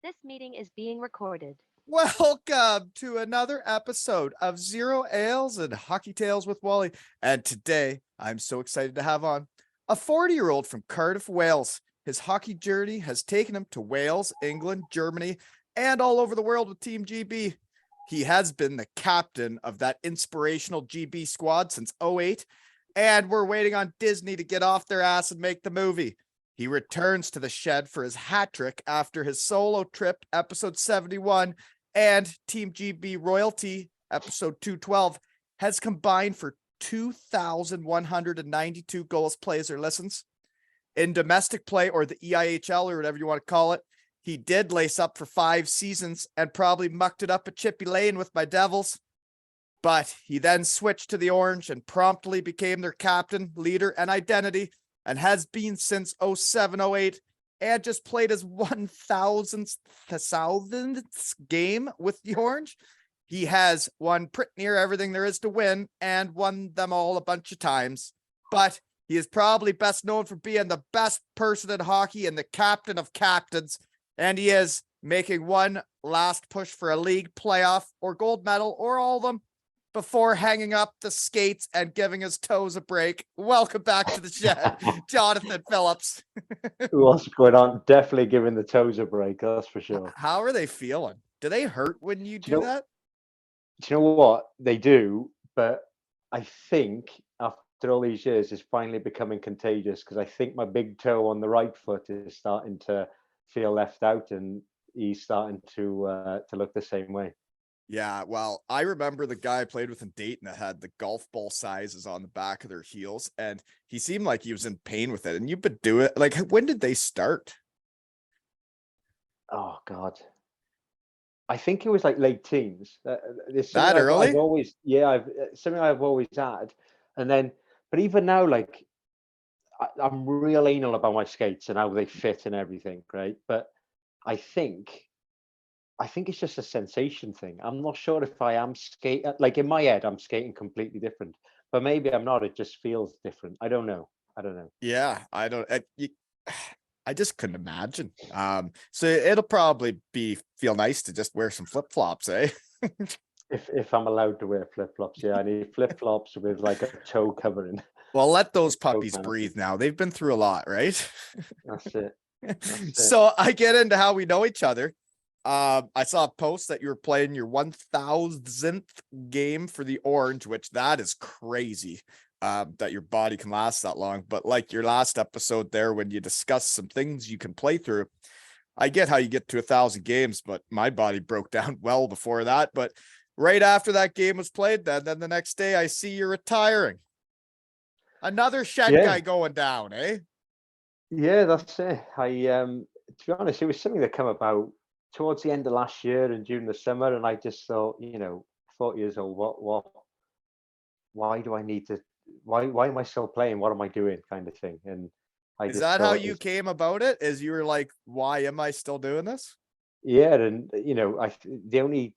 This meeting is being recorded. Welcome to another episode of Zero Ales and Hockey Tales with Wally. And today, I'm so excited to have on a 40-year-old from Cardiff, Wales. His hockey journey has taken him to Wales, England, Germany, and all over the world with Team GB. He has been the captain of that inspirational GB squad since '08, and we're waiting on Disney to get off their ass and make the movie. He returns to the shed for his hat trick after his solo trip, episode 71, and Team GB Royalty, episode 212, has combined for 2,192 goals, plays, or listens. In domestic play, or the EIHL, or whatever you want to call it, he did lace up for 5 seasons and probably mucked it up at Chippy Lane with my Devils. But he then switched to the Orange and promptly became their captain, leader, and identity, and has been since 07-08, and just played his 1,000th game with the Orange. He has won pretty near everything there is to win and won them all a bunch of times. But he is probably best known for being the best person in hockey and the captain of captains. And he is making one last push for a league playoff or gold medal or all of them before hanging up the skates and giving his toes a break. Welcome back to the shed, Jonathan Phillips. What's going on? Definitely giving the toes a break, that's for sure. How are they feeling? Do they hurt when you do that? Do you know what? They do, but I think after all these years, it's finally becoming contagious because I think my big toe on the right foot is starting to feel left out, and he's starting to look the same way. Yeah, well, I remember the guy I played with in Dayton that had the golf ball sizes on the back of their heels, and he seemed like he was in pain with it. And you've been doing it. Like, when did they start? Oh God, I think it was like late teens. That early? I've always, something I've always had, and then, but even now, like, I'm real anal about my skates and how they fit and everything, right? But I think it's just a sensation thing. I'm not sure if I am skating, like in my head, I'm skating completely different, but maybe I'm not. It just feels different. I don't know. Yeah, I don't. I just couldn't imagine. So it'll probably feel nice to just wear some flip flops, eh? If I'm allowed to wear flip flops, yeah, I need flip flops with like a toe covering. Well, let those puppies breathe now. They've been through a lot, right? That's it. So I get into how we know each other. I saw a post that you were playing your 1,000th game for the Orange, which that is crazy, that your body can last that long. But like your last episode there, when you discuss some things you can play through, I get how you get to 1,000 games, but my body broke down well before that. But right after that game was played, then the next day I see you're retiring. Another shed guy going down, eh? Yeah, that's it. To be honest, it was something that came about towards the end of last year and during the summer, and I just thought, 40 years old, why do I need to, why am I still playing? What am I doing, kind of thing? And is that how you came about it? Is you were like, why am I still doing this? Yeah, and the only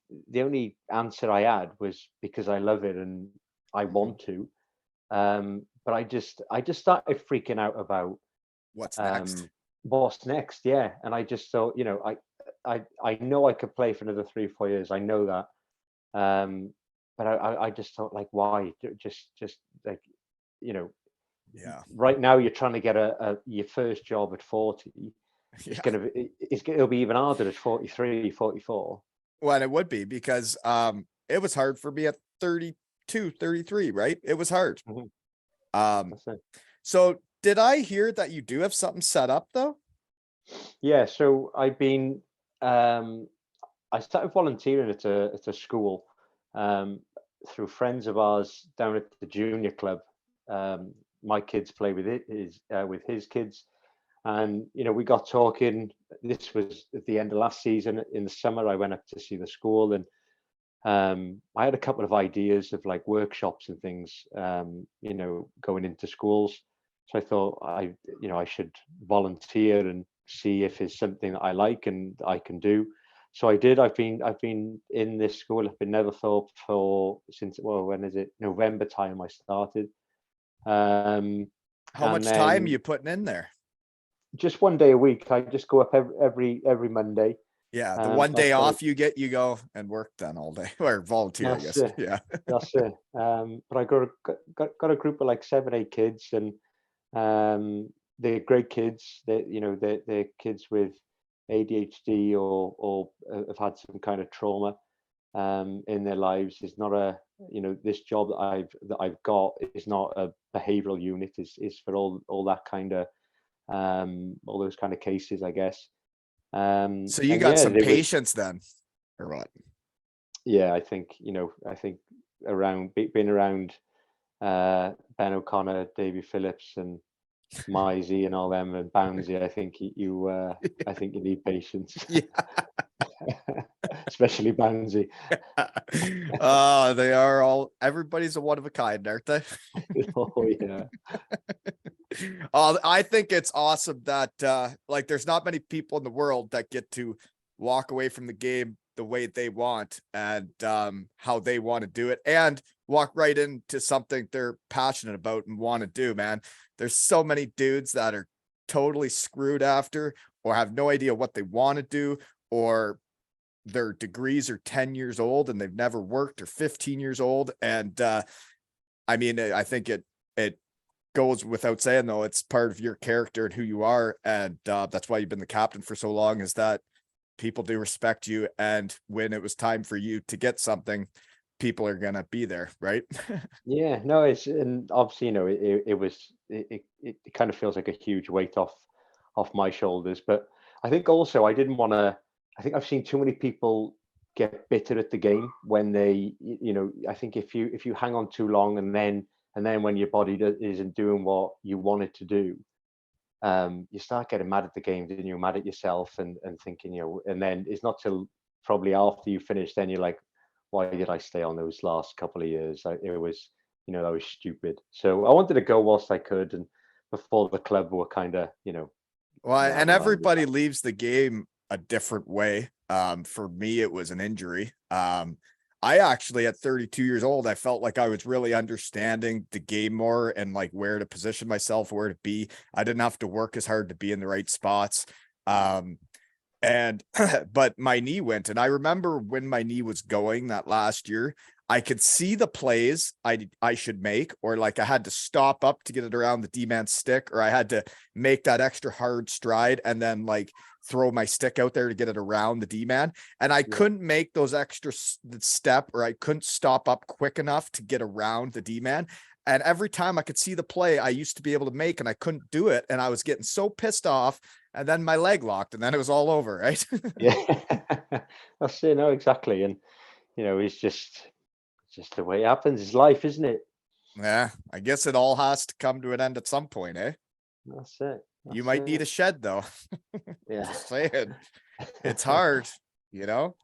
answer I had was because I love it and I want to. But I just started freaking out about what's next. What's next? Yeah, and I just thought, I know I could play for another 3 or 4 years. I know that, but I just thought, like, why? Just like, yeah. Right now, you're trying to get your first job at 40. Yeah. It'll be even harder at 43, 44. Well, it would be because it was hard for me at 32, 33, right? It was hard. Mm-hmm. So did I hear that you do have something set up though? Yeah, so I've been I started volunteering at a school through friends of ours down at the junior club. My kids play with his kids, and we got talking. This was at the end of last season. In the summer, I went up to see the school, and I had a couple of ideas of like workshops and things, going into schools. So I thought I should volunteer and see if it's something that I like and I can do. So I did. I've been in this school up in Netherthorpe since, when is it? November time I started. How much time are you putting in there? Just one day a week. I just go up every Monday. Yeah, the one day That's off you get, you go and work then all day or volunteer, I that's guess. it. Yeah. That's it. But I got a group of like 7, 8 kids, and they're great kids. They're kids with ADHD or have had some kind of trauma in their lives. It's not this job that I've got is not a behavioral unit. Is for all that kind of all those kind of cases, I guess. So you And got yeah, some they were. patience then, or what? Yeah, I think being around Ben O'Connor, Davy Phillips, and Mizey and all them, and Bouncy, I think you need patience, Yeah. especially Bouncy. They are all, everybody's a one of a kind, aren't they? Oh yeah, I think it's awesome that like there's not many people in the world that get to walk away from the game the way they want and how they want to do it and walk right into something they're passionate about and want to do, man. There's so many dudes that are totally screwed after or have no idea what they want to do, or their degrees are 10 years old and they've never worked, or 15 years old. And I mean, I think it goes without saying, though, it's part of your character and who you are. And that's why you've been the captain for so long, is that people do respect you. And when it was time for you to get something, people are going to be there. Right. yeah. No, and obviously it kind of feels like a huge weight off my shoulders. But I think also I didn't want to. I think I've seen too many people get bitter at the game when I think if you hang on too long, and then when your body isn't doing what you want it to do, you start getting mad at the game, and you're mad at yourself, and thinking, and then it's not till probably after you finish, then you're like, why did I stay on those last couple of years? It was, that was stupid. So I wanted to go whilst I could, and before the club were kind of, Well, out and of line with everybody that. leaves the game a different way. For me, it was an injury. I actually, at 32 years old, I felt like I was really understanding the game more and like where to position myself, where to be. I didn't have to work as hard to be in the right spots. And but my knee went, and I remember when my knee was going that last year, I could see the plays I should make, or like I had to stop up to get it around the D-man stick, or I had to make that extra hard stride and then like throw my stick out there to get it around the D-man. And I Yeah. couldn't make those extra step, or I couldn't stop up quick enough to get around the D-man. And every time I could see the play I used to be able to make, and I couldn't do it. And I was getting so pissed off, and then my leg locked, and then it was all over, right? Yeah. That's it. No, exactly. And, it's just the way it happens. It's life, isn't it? Yeah, I guess it all has to come to an end at some point, eh? That's it. You That's might need a it. shed, though. Yeah. Just saying. It's hard, you know?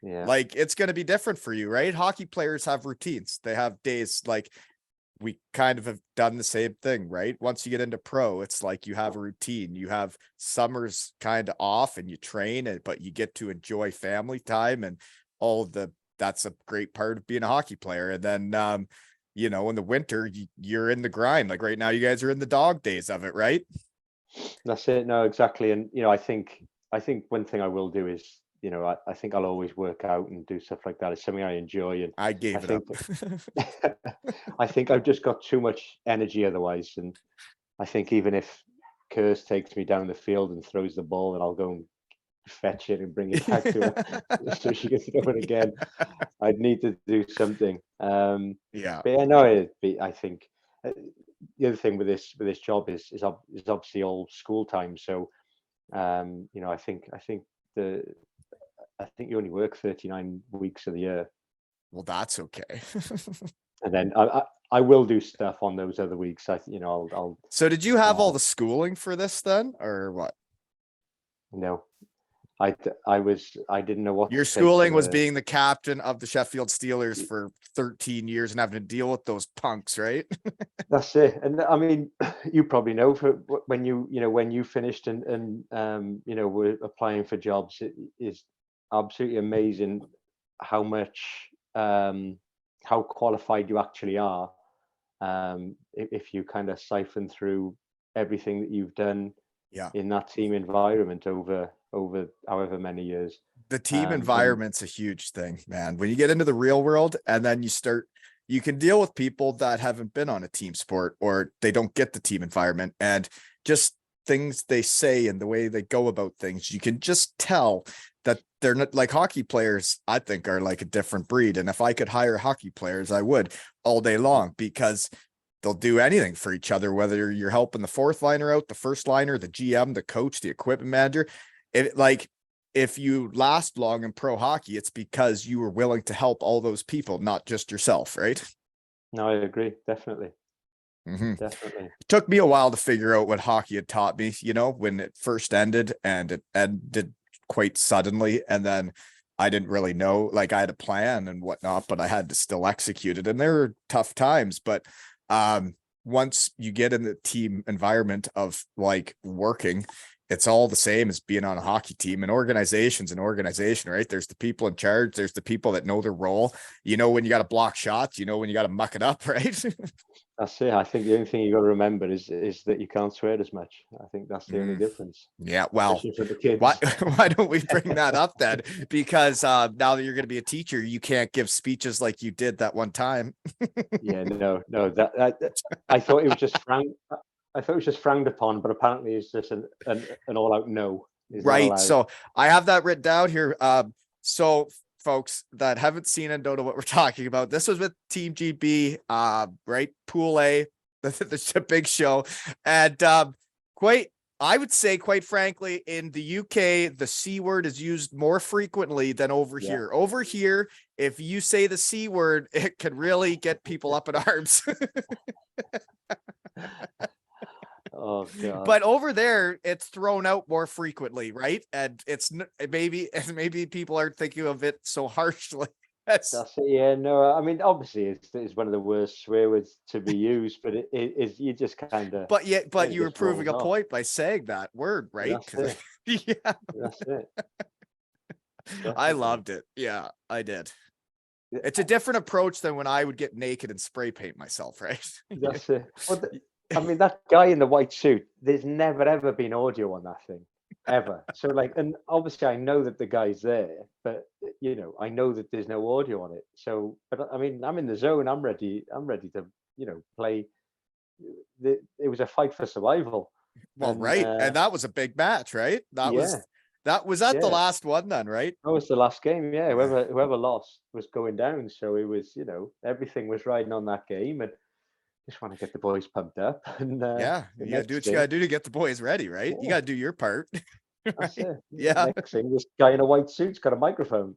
Yeah. Like, it's going to be different for you, right? Hockey players have routines. They have days, like we kind of have done the same thing, right? Once you get into pro, it's like you have a routine. You have summers kind of off and you train, but you get to enjoy family time and all the that's a great part of being a hockey player. And then in the winter, you're in the grind. Like right now, you guys are in the dog days of it, right? That's it. No, exactly. And I think one thing I will do is, I think I'll always work out and do stuff like that. It's something I enjoy, and I I gave it up. think I think I've just got too much energy otherwise. And I think even if Kurz takes me down the field and throws the ball, and I'll go and fetch it and bring it back to her so she can throw it again. I'd need to do something. Yeah. But yeah, no, I think uh, the other thing with this job is obviously all school time. So the I think you only work 39 weeks of the year, Well, that's okay. and then I will do stuff on those other weeks. I'll So did you have all uh, the schooling for this then, or what? no, I didn't know what Your to take for schooling was the. being the captain of the Sheffield Steelers for 13 years and having to deal with those punks, right? That's it. And I mean, you probably know when you finished and were applying for jobs, it is absolutely amazing how much how qualified you actually are. If you kind of siphon through everything that you've done in that team environment over however many years. The team And environment's a huge thing, man. When you get into the real world and then you can deal with people that haven't been on a team sport or they don't get the team environment, and just things they say and the way they go about things, you can just tell that they're not like hockey players. I think are like a different breed. And if I could hire hockey players, I would all day long, because they'll do anything for each other, whether you're helping the fourth liner out, the first liner, the GM, the coach, the equipment manager. If you last long in pro hockey, it's because you were willing to help all those people, not just yourself, right? No, I agree. Definitely. Mm-hmm. Definitely. It took me a while to figure out what hockey had taught me, when it first ended, and it ended quite suddenly. And then I didn't really know, like I had a plan and whatnot, but I had to still execute it. And there were tough times, but once you get in the team environment of like working, it's all the same as being on a hockey team. And organization's an organization, right? There's the people in charge. There's the people that know their role. When you got to block shots, when you got to muck it up, right? That's it. I think the only thing you got to remember is that you can't swear as much. I think that's the only difference. Yeah, well, especially for the kids. why don't we bring that up then? Because now that you're going to be a teacher, you can't give speeches like you did that one time. Yeah, no, that I thought it was just frowned upon, but apparently it's just an all-out no. Right. So I have that written down here. So folks that haven't seen and don't know what we're talking about, this was with Team GB, right? Pool A, the big show. And I would say, quite frankly, in the UK, the C word is used more frequently than over here. Over here, if you say the C word, it can really get people up in arms. Oh God. But over there, it's thrown out more frequently, right? And it's maybe people aren't thinking of it so harshly. That's it. Yeah, no, I mean, obviously, it's one of the worst swear words to be used, but it is you just kind of. But you were proving a point by saying that word, right? That's it. Yeah, That's it. I loved it. Yeah, I did. It's a different approach than when I would get naked and spray paint myself, right? That's it. Well, I mean, that guy in the white suit, there's never ever been audio on that thing, ever. So like, and obviously I know that the guy's there, but I know that there's no audio on it. So, but I mean, I'm in the zone. I'm ready to, play. It was a fight for survival. Well, right. And that was a big match, right? That was the last one then, right? That was the last game. Yeah. Whoever lost was going down. So it was, everything was riding on that game, and just want to get the boys pumped up. And you gotta do what you gotta do to get the boys ready, right? You gotta do your part. That's it. Yeah. Next thing, this guy in a white suit's got a microphone.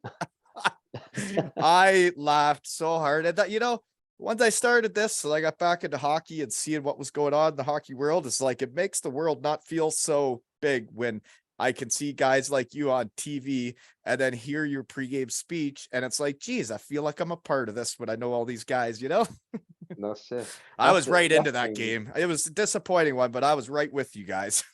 I laughed so hard at that. Once I started this, I got back into hockey and seeing what was going on in the hockey world, it's like it makes the world not feel so big when I can see guys like you on TV and then hear your pregame speech. And it's like, geez, I feel like I'm a part of this when I know all these guys, That's it. I was right into that game. It was a disappointing one, but I was right with you guys.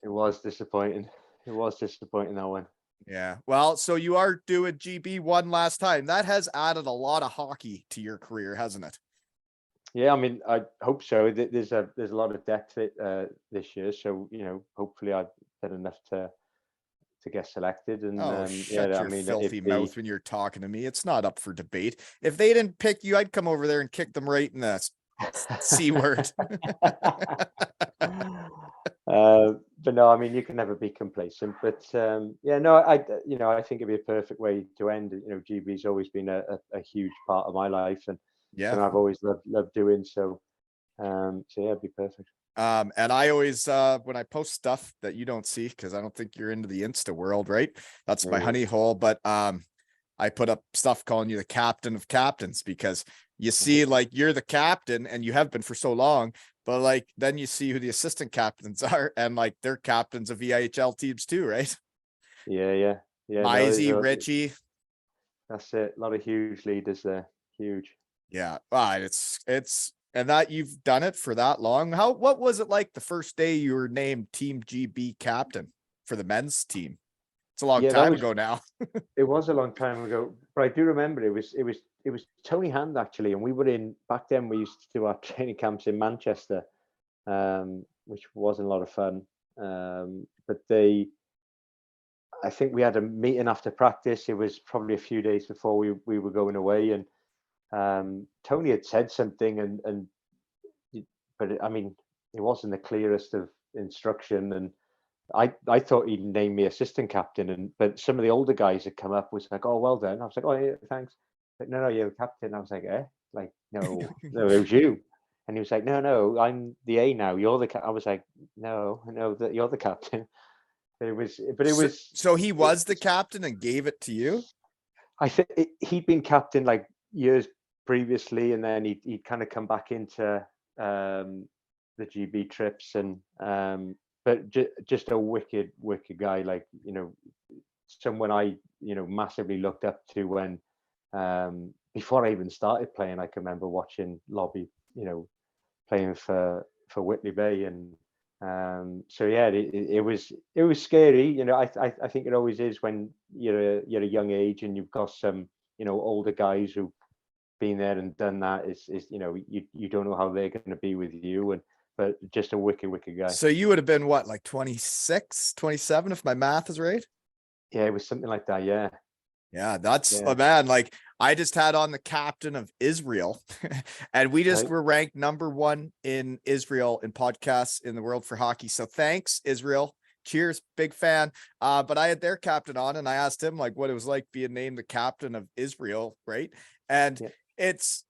It was disappointing. That one. Yeah. Well, so you are doing GB one last time. That has added a lot of hockey to your career, hasn't it? Yeah, I mean, I hope so. There's a lot of depth this year, so hopefully I've done enough to get selected. And shut your filthy mouth when you're talking to me. It's not up for debate. If they didn't pick you, I'd come over there and kick them right in the C word. But no, I mean, you can never be complacent. But I think it'd be a perfect way to end. GB's always been a huge part of my life, and I've always loved doing so. It'd be perfect. And I always, when I post stuff that you don't see, because I don't think you're into the Insta world, right? That's my honey hole. But I put up stuff calling you the captain of captains, because you see, like, you're the captain and you have been for so long, but like, then you see who the assistant captains are, and like, they're captains of EIHL teams too, right? Yeah. Mizey, Richie. That's it. A lot of huge leaders there. Huge. Yeah. It's and that you've done it for that long. What was it like the first day you were named Team GB captain for the men's team? It's a long time ago now. It was a long time ago, but I do remember it was Tony Hand actually, and we were back then. We used to do our training camps in Manchester, which wasn't a lot of fun. But I think we had a meeting after practice. It was probably a few days before we were going away, and Tony had said something, but I mean, it wasn't the clearest of instruction, and I thought he'd name me assistant captain, but some of the older guys had come up was like, "Oh, well done." I was like, "Oh, yeah, thanks." But no, you're the captain. I was like, "Eh?" Like, no, it was you. And he was like, "No, I'm the A now. You're the." I was like, "No, that you're the captain." But it So, was. so he was the captain and gave it to you? I think he'd been captain like years previously, and then he'd kind of come back into the GB trips, and but just a wicked guy, like someone I massively looked up to when before I even started playing. I can remember watching Lobby, playing for Whitley Bay, and so yeah, it was scary. I think it always is when you're a young age and you've got some older guys who've been there and done that. Is you don't know how they're going to be with you, but just a wicked guy. So you would have been what, like 26, 27, if my math is right? Yeah, it was something like that. Yeah. Yeah, that's Yeah. man. Like, I just had on the captain of Israel, and we just Right. were ranked #1 in Israel in podcasts in the world for hockey. So thanks, Israel. Cheers, big fan. But I had their captain on, and I asked him like what it was like being named the captain of Israel, right? And Yeah. it's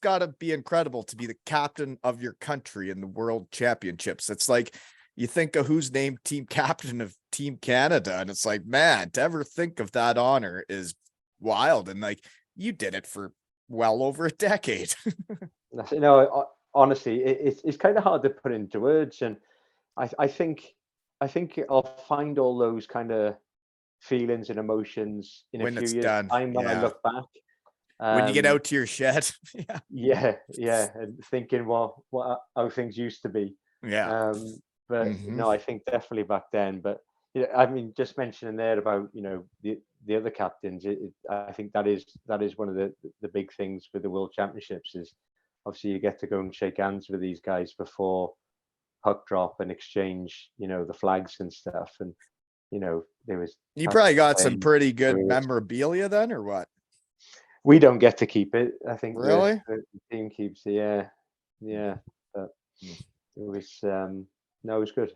got to be incredible to be the captain of your country in the World Championships. It's like, you think of who's named team captain of Team Canada, and it's like, man, to ever think of that honor is wild. And like, you did it for well over a decade. Honestly, it's kind of hard to put into words, and I think I'll find all those kind of feelings and emotions in a When few it's years' done. time when I Yeah. look back. When you get out to your shed. Yeah, and thinking, well, how things used to be. Yeah. But no, I think definitely back then. But I mean, just mentioning there about the other captains, I think that is one of the big things with the World Championships is obviously you get to go and shake hands with these guys before puck drop and exchange, the flags and stuff, and there was. You probably got some saying pretty good there was- memorabilia then, or what? We don't get to keep it. I think Really? the team keeps it. Yeah. But it was no, it was good.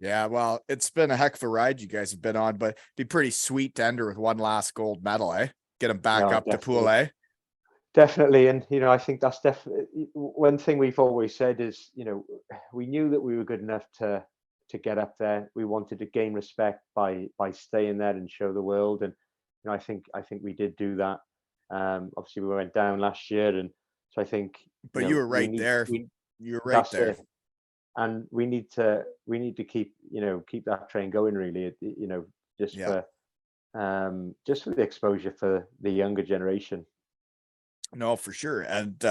Yeah, well, it's been a heck of a ride you guys have been on, but it'd be pretty sweet to end her with one last gold medal, eh? Get them back No, up to Pool A. definitely, and I think that's definitely one thing we've always said is we knew that we were good enough to get up there. We wanted to gain respect by staying there and show the world, and I think we did do that. Obviously, we went down last year, and so I think But you were right there. You were right that's there. it. And we need to keep keep that train going, really. Just Yeah. for the exposure for the younger generation. No, for sure. And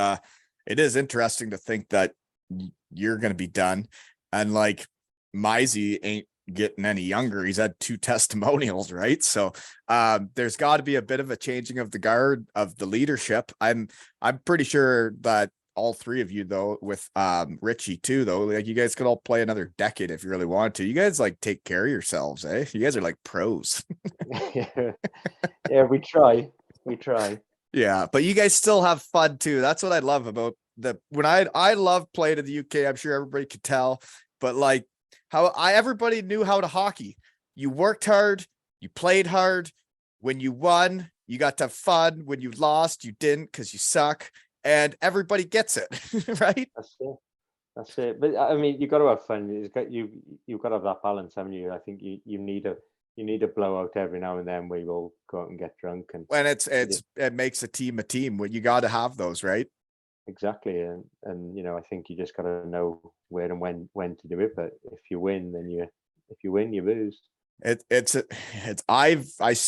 it is interesting to think that you're going to be done. And like, Mizey ain't getting any younger. He's had 2 testimonials, right? So there's got to be a bit of a changing of the guard of the leadership. I'm pretty sure that all 3 of you, though, with Richie too, though, like, you guys could all play another decade if you really want to. You guys like take care of yourselves, eh? You guys are like pros. Yeah, we try. Yeah, but you guys still have fun too. That's what I love about when I love playing in the UK. I'm sure everybody could tell, but like how everybody knew how to hockey. You worked hard, you played hard. When you won, you got to have fun. When you lost, you didn't because you suck, and everybody gets it, right? That's it. But I mean, you got to have fun. You've got to have that balance, haven't you? I think you need a blowout every now and then where you all go out and get drunk, and When it makes a team. When you got to have those, right? exactly. And I think you just got to know where and when to do it. But if you win, then you lose. I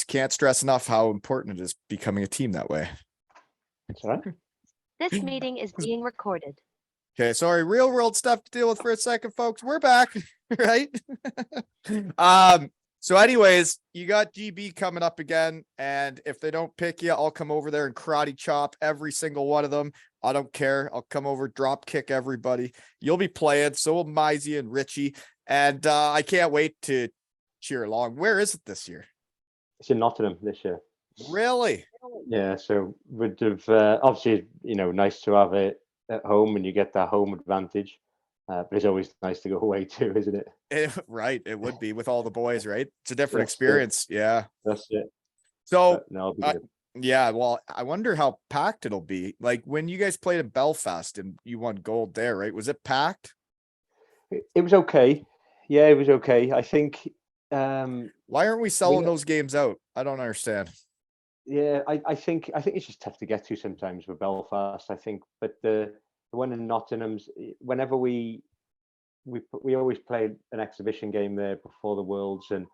can't stress enough how important it is becoming a team that way. That's all right. This meeting is being recorded. Okay, sorry, real world stuff to deal with for a second, folks. We're back, right? So anyways, you got GB coming up again, and if they don't pick you, I'll come over there and karate chop every single one of them. I don't care. I'll come over, drop kick everybody. You'll be playing, so will Mizey and Richie. And I can't wait to cheer along. Where is it this year? It's in Nottingham this year. Really? Yeah, so would have obviously, nice to have it at home and you get that home advantage. But it's always nice to go away too, isn't it? Right. It would be with all the boys, right? It's a different That's it. experience. Yeah. That's it. So, But no, it'll be I- good. yeah, well, I wonder how packed it'll be. Like when you guys played in Belfast and you won gold there, right? Was it packed? It was okay. Yeah, it was okay. I think Why aren't we selling those games out? I don't understand. yeah, I think it's just tough to get to sometimes with Belfast, I think. But the one in Nottingham's, whenever we always play an exhibition game there before the Worlds, and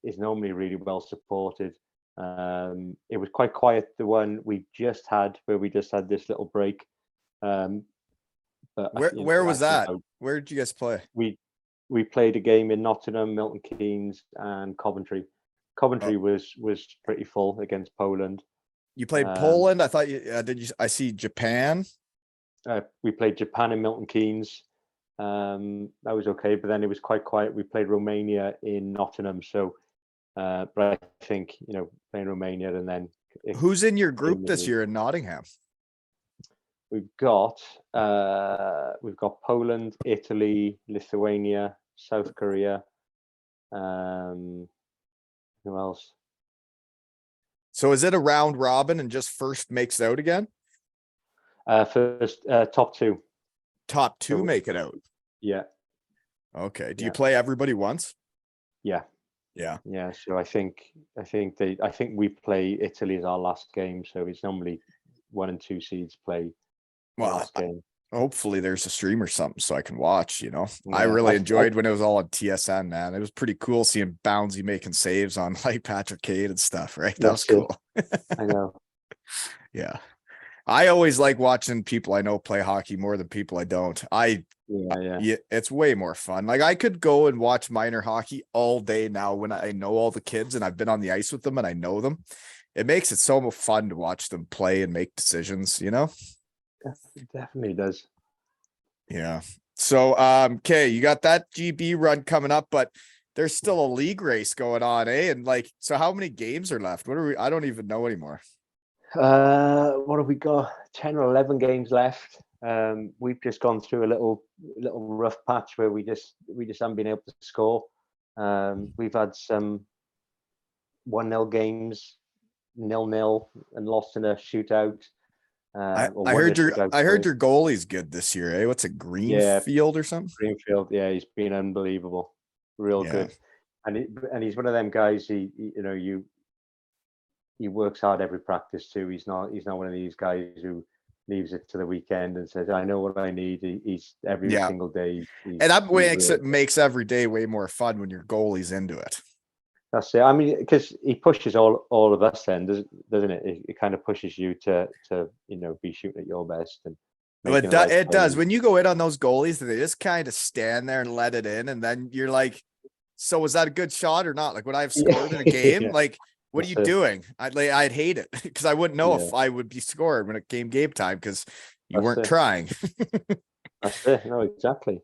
is normally really well supported. It was quite quiet, the one we just had, where we just had this little break. But Where was that? Where did you guys play? We played a game in Nottingham, Milton Keynes, and Coventry. Coventry was pretty full against Poland. You played Poland? I thought you did. I see Japan. We played Japan in Milton Keynes. That was okay, but then it was quite quiet. We played Romania in Nottingham. So, but I think playing Romania and then who's in your group this year in Nottingham? We've got Poland, Italy, Lithuania, South Korea. Who else? So is it a round robin and just first makes it out again? First, top two. Top two make it out. Yeah. Okay. Do you play everybody once? Yeah. Yeah. Yeah. So I think we play Italy as our last game. So it's normally 1 and 2 seeds play. Well, hopefully there's a stream or something so I can watch, I really enjoyed when it was all on TSN, man. It was pretty cool seeing Bouncy making saves on like Patrick Cade and stuff, right? That was cool. I know. Yeah. I always like watching people I know play hockey more than people I don't. Yeah, it's way more fun. Like I could go and watch minor hockey all day now when I know all the kids and I've been on the ice with them and I know them. It makes it so much fun to watch them play and make decisions, It definitely does. Yeah. So, okay, you got that GB run coming up, but there's still a league race going on, eh? And so how many games are left? I don't even know anymore. What have we got? 10 or 11 games left. We've just gone through a little rough patch where we just haven't been able to score. We've had some 1-0 games, 0-0, and lost in a shootout. I heard your goalie's good this year, eh? What's it, Greenfield or something? Greenfield, yeah, he's been unbelievable, real good, and he's one of them guys. He works hard every practice too. He's not one of these guys who leaves it to the weekend and says, "I know what I need." He's every single day, and that makes every day way more fun when your goalie's into it. That's it. I mean, because he pushes all of us, then doesn't it? It kind of pushes you to be shooting at your best. And it does. When you go in on those goalies, they just kind of stand there and let it in, and then you're like, "So was that a good shot or not?" Like when I've scored in a game, like what are you doing? I'd hate it because I wouldn't know if I would be scored when it came game time because you weren't trying. That's it. No, exactly.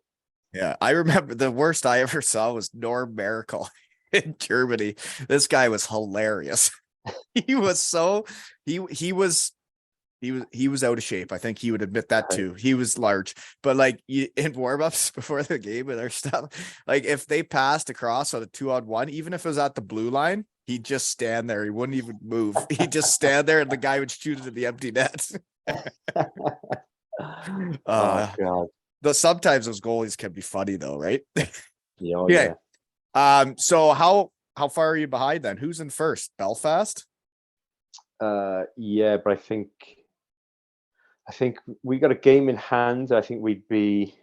Yeah, I remember the worst I ever saw was Norm Miracle in Germany. This guy was hilarious. He was out of shape. I think he would admit that too. He was large, but in warm-ups before the game and their stuff, like if they passed across on a 2-on-1, even if it was at the blue line, he'd just stand there. He wouldn't even move. He'd just stand there and the guy would shoot into the empty net. Oh God. Sometimes those goalies can be funny though, right? Yeah. So how far are you behind then? Who's in first? Belfast? Yeah, but I think we got a game in hand. I think we'd be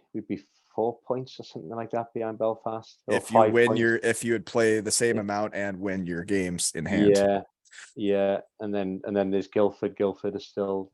4 points or something like that behind Belfast. If you would play the same amount and win your games in hand. Yeah. And then there's Guildford. Guildford are still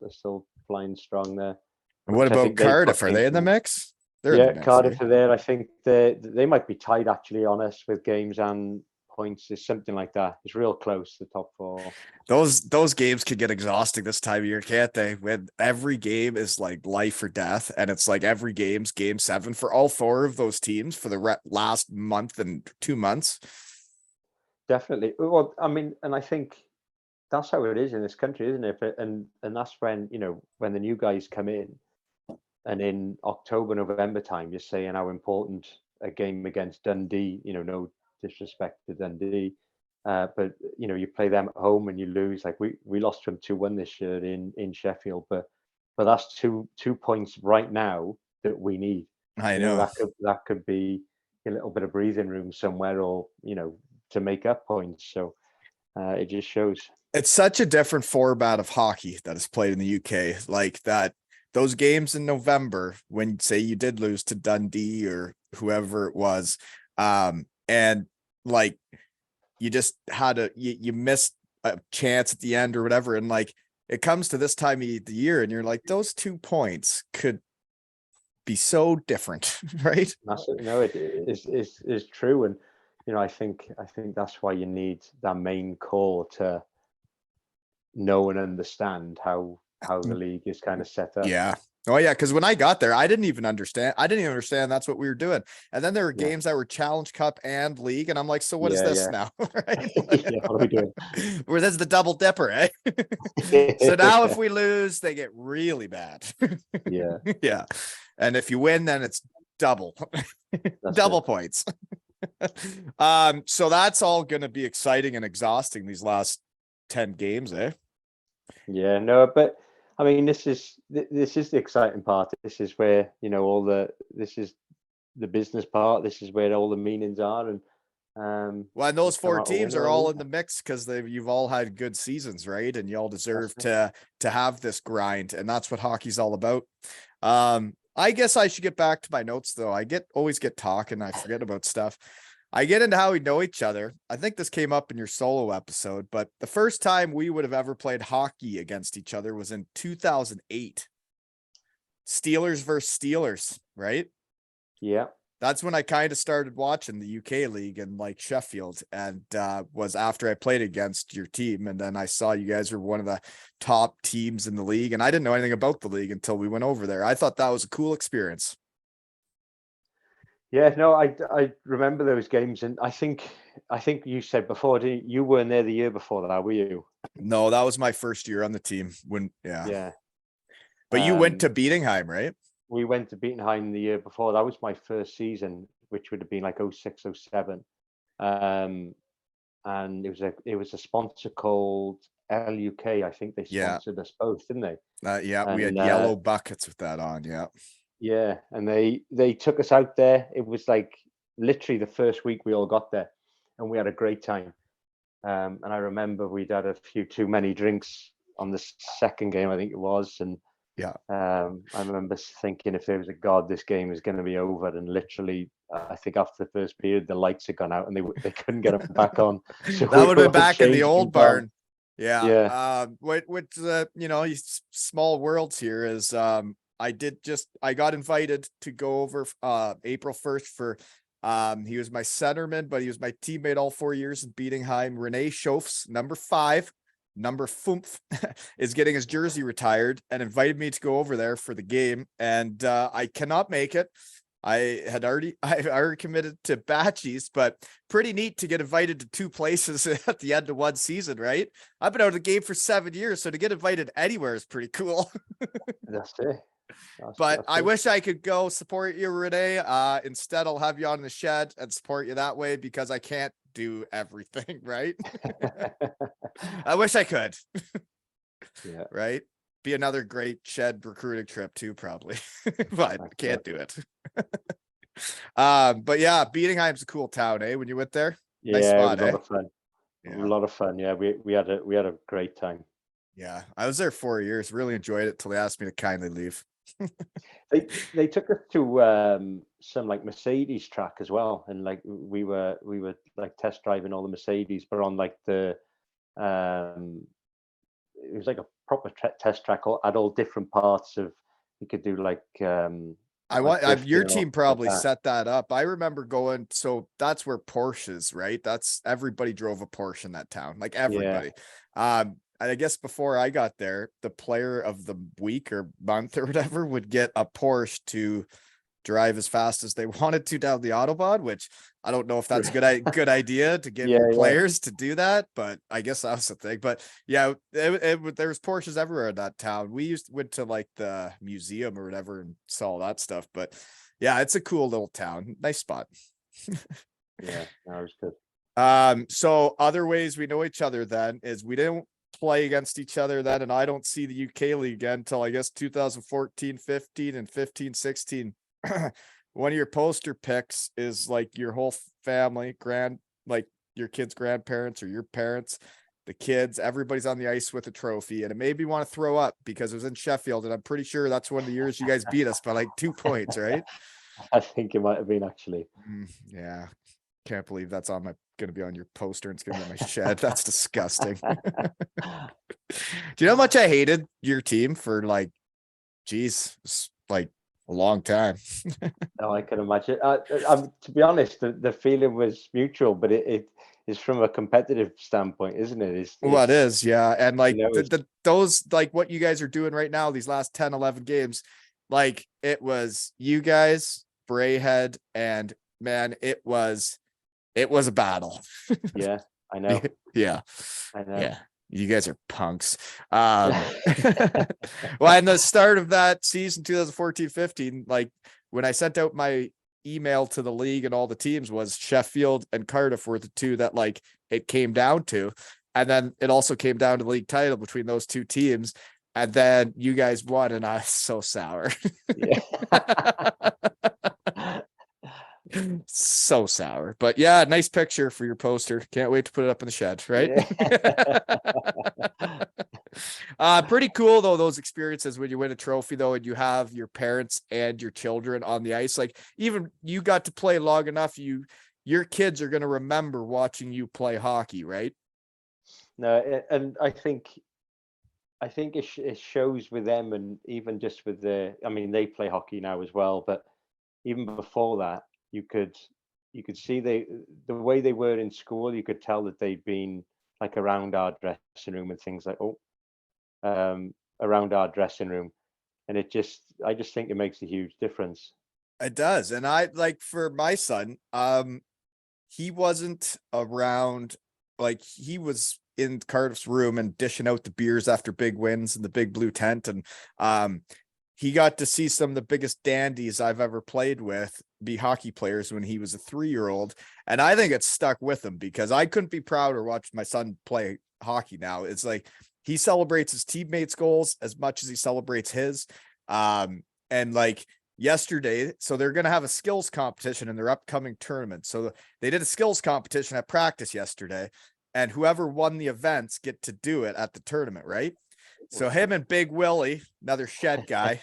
flying strong there. And what about Cardiff? Are they in the mix? Cardiff are there. I think they might be tied actually on us with games and points. It's something like that. It's real close, the top 4. Those games can get exhausting this time of year, can't they? When every game is like life or death, and it's like every game's game 7 for all 4 of those teams for the last month and 2 months. Definitely. Well, I mean, and I think that's how it is in this country, isn't it? And that's when, when the new guys come in, and in October, November time, you're saying how important a game against Dundee, no disrespect to Dundee, but you play them at home and you lose. Like we lost from 2-1 this year in Sheffield, but that's two points right now that we need. I know. That could be a little bit of breathing room somewhere, or to make up points. So it just shows. It's such a different format of hockey that is played in the UK. Like that, those games in November when say you did lose to Dundee or whoever it was, and like you just had you missed a chance at the end or whatever, and like it comes to this time of the year and you're like, those 2 points could be so different, right? No, it is true, and I think that's why you need that main core to know and understand how the league is kind of set up. Yeah. Oh yeah, because when I got there, I didn't even understand. That's what we were doing. And then there were games that were Challenge Cup and League, and I'm like, so what is this now? Right? Yeah, what are we doing? Where this is the double dipper, eh? So now if we lose, they get really bad. Yeah. Yeah. And if you win, then it's double. Double points. So that's all gonna be exciting and exhausting these last 10 games, eh? Yeah, no, but I mean, this is the exciting part. This is where this is the business part. This is where all the meanings are, and well, and those 4 teams are all in the mix because you've all had good seasons, right? And you all deserve to have this grind, and that's what hockey's all about. I guess I should get back to my notes though. I always get talking, I forget about stuff. I get into how we know each other. I think this came up in your solo episode, but the first time we would have ever played hockey against each other was in 2008. Steelers versus Steelers, right? Yeah. That's when I kind of started watching the UK league and like Sheffield, and was after I played against your team. And then I saw you guys were one of the top teams in the league, and I didn't know anything about the league until we went over there. I thought that was a cool experience. Yeah, no, I remember those games, and I think you said before, didn't you weren't there the year before that, were you? No, that was my first year on the team. Yeah. But you went to Bietigheim, right? We went to Bietigheim the year before. That was my first season, which would have been like 06, 07. And it was a sponsor called LUK. I think they sponsored us both, didn't they? We had yellow buckets with that on. Yeah. Yeah, and they took us out there. It was like literally the first week we all got there, and we had a great time. And I remember we'd had a few too many drinks on the second game, I think it was, and I remember thinking, if there was a God, this game is going to be over. And literally, I think after the first period, the lights had gone out and they couldn't get them back on. So that would have been back in the old barn. Yeah. What small worlds here is I got invited to go over April 1st for he was my centerman, but he was my teammate all 4 years in Bietigheim. Renee Schofs, number 5, number Fumpf, is getting his jersey retired and invited me to go over there for the game. And I cannot make it. I already committed to Batchies, but pretty neat to get invited to 2 places at the end of one season, right? I've been out of the game for 7 years, so to get invited anywhere is pretty cool. That's it. But I wish I could go support you, Renee. Instead, I'll have you on the shed and support you that way because I can't do everything, right? I wish I could. Yeah. Right? Be another great shed recruiting trip too, probably. But I can't do it. But yeah, Bietigheim's a cool town, eh? When you went there? Yeah, nice spot, it was a lot of fun. Yeah. A lot of fun. Yeah, we had a great time. Yeah, I was there 4 years. Really enjoyed it till they asked me to kindly leave. They took us to some like Mercedes track as well, and like we were like test driving all the Mercedes, but on like the it was like a proper test track, had all different parts of, you could do like Your 15 team off the probably bat. set that up. I remember going, so that's where Porsches, right? That's everybody drove a Porsche in that town, like everybody. And I guess before I got there, the player of the week or month or whatever would get a Porsche to drive as fast as they wanted to down the Autobahn, which I don't know if that's a good idea to give your players to do that, but I guess that was the thing. But yeah, there was Porsches everywhere in that town. We went to like the museum or whatever and saw all that stuff. But yeah, it's a cool little town. Nice spot. Yeah, that was good. So other ways we know each other then is we didn't play against each other then, and I don't see the UK league again until I guess 2014, 15 and 15, 16. One of your poster picks is like your whole family, like your kids' grandparents or your parents, the kids, everybody's on the ice with a trophy. And it made me want to throw up because it was in Sheffield. And I'm pretty sure that's one of the years you guys beat us by like 2 points, right? I think it might have been actually. Yeah. Can't believe that's going to be on your poster and it's going to be in my shed. That's disgusting. Do you know how much I hated your team for like, geez, like a long time? No, I can imagine. To be honest, the feeling was mutual, but it is from a competitive standpoint, isn't it? Well, it is, yeah. And like you know, those, like what you guys are doing right now, these last 10, 11 games, like it was you guys, Brayhead, and man, it was a battle. Yeah, I know. Yeah. I know. Yeah. You guys are punks. Well, in the start of that season, 2014-15, like when I sent out my email to the league and all the teams, was Sheffield and Cardiff were the two that like it came down to. And then it also came down to the league title between those two teams. And then you guys won, and I was so sour. Yeah. So sour. But yeah, nice picture for your poster. Can't wait to put it up in the shed, right? Pretty cool though, those experiences when you win a trophy though, and you have your parents and your children on the ice. Like even you got to play long enough, your kids are going to remember watching you play hockey, right? No, and I think it shows with them, and even just with I mean, they play hockey now as well, but even before that, you could see the way they were in school. You could tell that they'd been like around our dressing room and things like around our dressing room, and I just think it makes a huge difference. It does. And I like for my son, he wasn't around, like he was in Cardiff's room and dishing out the beers after big wins in the big blue tent. And he got to see some of the biggest dandies I've ever played with be hockey players when he was a 3-year-old. And I think it's stuck with him because I couldn't be prouder watching my son play hockey now. It's like he celebrates his teammates' goals as much as he celebrates his. And like yesterday, so they're going to have a skills competition in their upcoming tournament. So they did a skills competition at practice yesterday, and whoever won the events get to do it at the tournament, right? So him and Big Willie, another shed guy,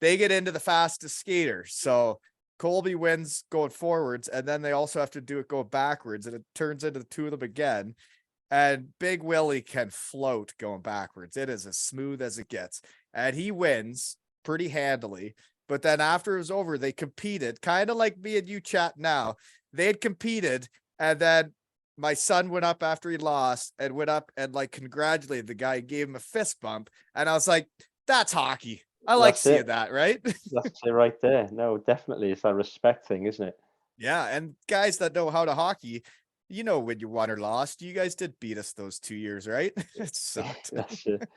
they get into the fastest skater. So Colby wins going forwards, and then they also have to do it going backwards, and it turns into the two of them again. And Big Willie can float going backwards. It is as smooth as it gets. And he wins pretty handily. But then after it was over, they competed, kind of like me and you chat now. They had competed, and then my son went up after he lost and went up and like congratulated the guy, gave him a fist bump. And I was like, that's hockey. I like seeing that, right? That's it right there. No, definitely. It's a respect thing, isn't it? Yeah. And guys that know how to hockey, you know, when you won or lost, you guys did beat us those 2 years, right? It sucked. That's it.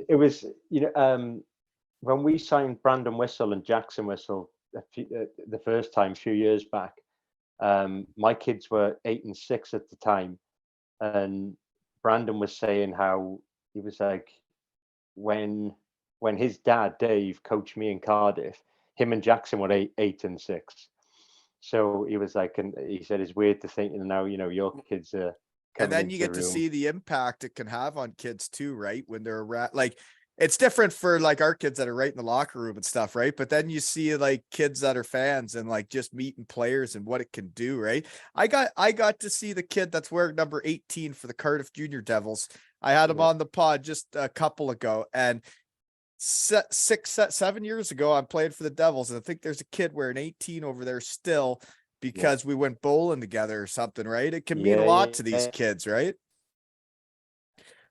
It was, when we signed Brandon Whistle and Jackson Whistle the first time, a few years back, my kids were 8 and 6 at the time, and Brandon was saying how he was like, when his dad Dave coached me in Cardiff, him and Jackson were 8 and 6. So he was like, and he said it's weird to think now, your kids are and then you get to see the impact it can have on kids too, right? When they're around, like it's different for like our kids that are right in the locker room and stuff, right? But then you see like kids that are fans and like just meeting players and what it can do, right? I got to see the kid that's wearing number 18 for the Cardiff Junior Devils. I had him on the pod just a couple ago, and 7 years ago, I'm playing for the Devils, and I think there's a kid wearing 18 over there still because we went bowling together or something, right? It can mean a lot to these kids, right?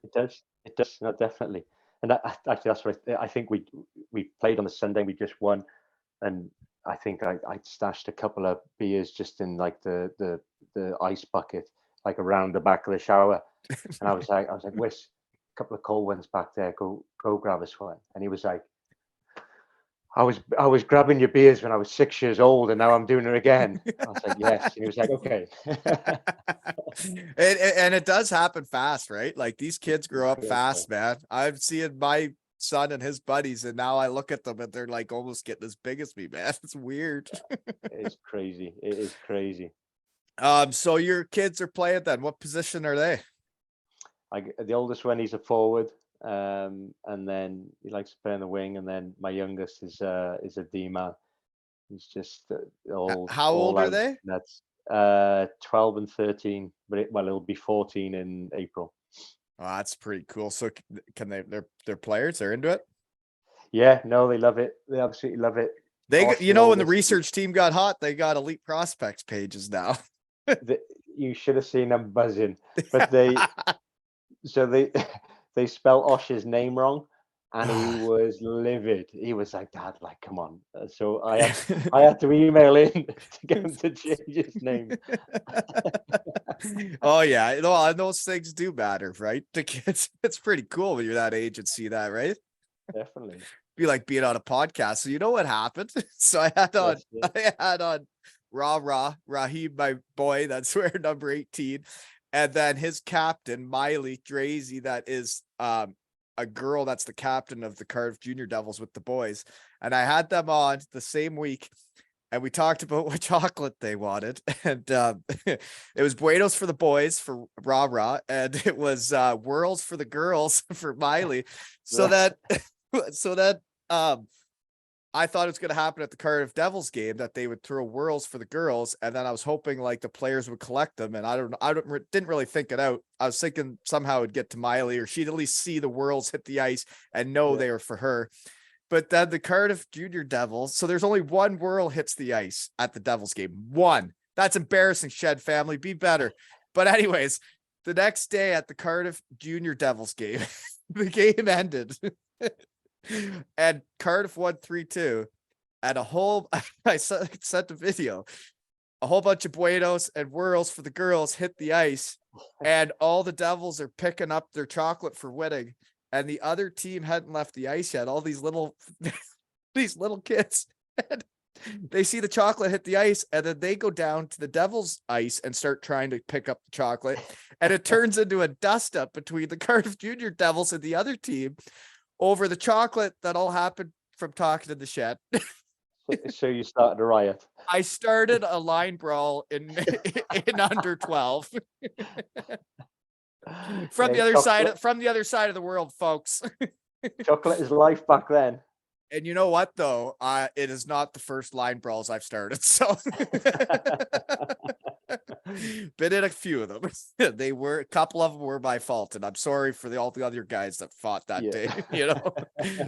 It does. It does. No, definitely. And actually, that's what I think we played on the Sunday. We just won, and I think I stashed a couple of beers just in like the ice bucket, like around the back of the shower. And I was like, Wes, a couple of cold ones back there. Go grab us one. And he was like, I was grabbing your beers when I was 6 years old, and now I'm doing it again. I was like, yes. And he was like, okay. and it does happen fast, right? Like these kids grow up fast, man. I've seen my son and his buddies, and now I look at them and they're like almost getting as big as me, man. It's weird. It's crazy. It is crazy. So your kids are playing then. What position are they? The oldest one, he's a forward. And then he likes to play on the wing, and then my youngest is a D-man. He's just How old are they? That's 12 and 13, but it'll be 14 in April. Oh, that's pretty cool. So can they're players, they're into it? Yeah, no, they love it. They absolutely love it. When the research team got hot, they got elite prospects pages now. You should have seen them buzzing, but they they spelled Osh's name wrong, and he was livid. He was like, "Dad, like, come on!" So I had to email in to get him to change his name. Oh yeah, no, those things do matter, right? The kids, it's pretty cool when you're that age and see that, right? Definitely. Be like being on a podcast. So you know what happened? So I had on Raheem, my boy, that's wearing number 18. And then his captain, Miley Drazy, that is a girl that's the captain of the Cardiff Junior Devils with the boys. And I had them on the same week, and we talked about what chocolate they wanted. And it was Buenos for the boys for Rah, and it was Whirls for the girls for Miley. So that I thought it was going to happen at the Cardiff Devils game, that they would throw Whirls for the girls, and then I was hoping like the players would collect them. And I didn't really think it out. I was thinking somehow it'd get to Miley, or she'd at least see the Whirls hit the ice and know they were for her. But then the Cardiff Junior Devils, so there's only one Whirl hits the ice at the Devils game. One. That's embarrassing, Shed family. Be better. But anyways, the next day at the Cardiff Junior Devils game, the game ended. And Cardiff won 3-2, and I sent a video, a whole bunch of Buenos and Whirls for the girls hit the ice, and all the Devils are picking up their chocolate for winning, and the other team hadn't left the ice yet. All these little kids, and they see the chocolate hit the ice, and then they go down to the Devils ice and start trying to pick up the chocolate, and it turns into a dust up between the Cardiff Junior Devils and the other team over the chocolate that all happened from talking to the Shed. So you started a riot. I started a line brawl in under 12. From the other side of the world, folks. Chocolate is life back then. And you know what, though? It is not the first line brawls I've started. So been in a few of them. A couple of them were my fault, and I'm sorry for all the other guys that fought that day.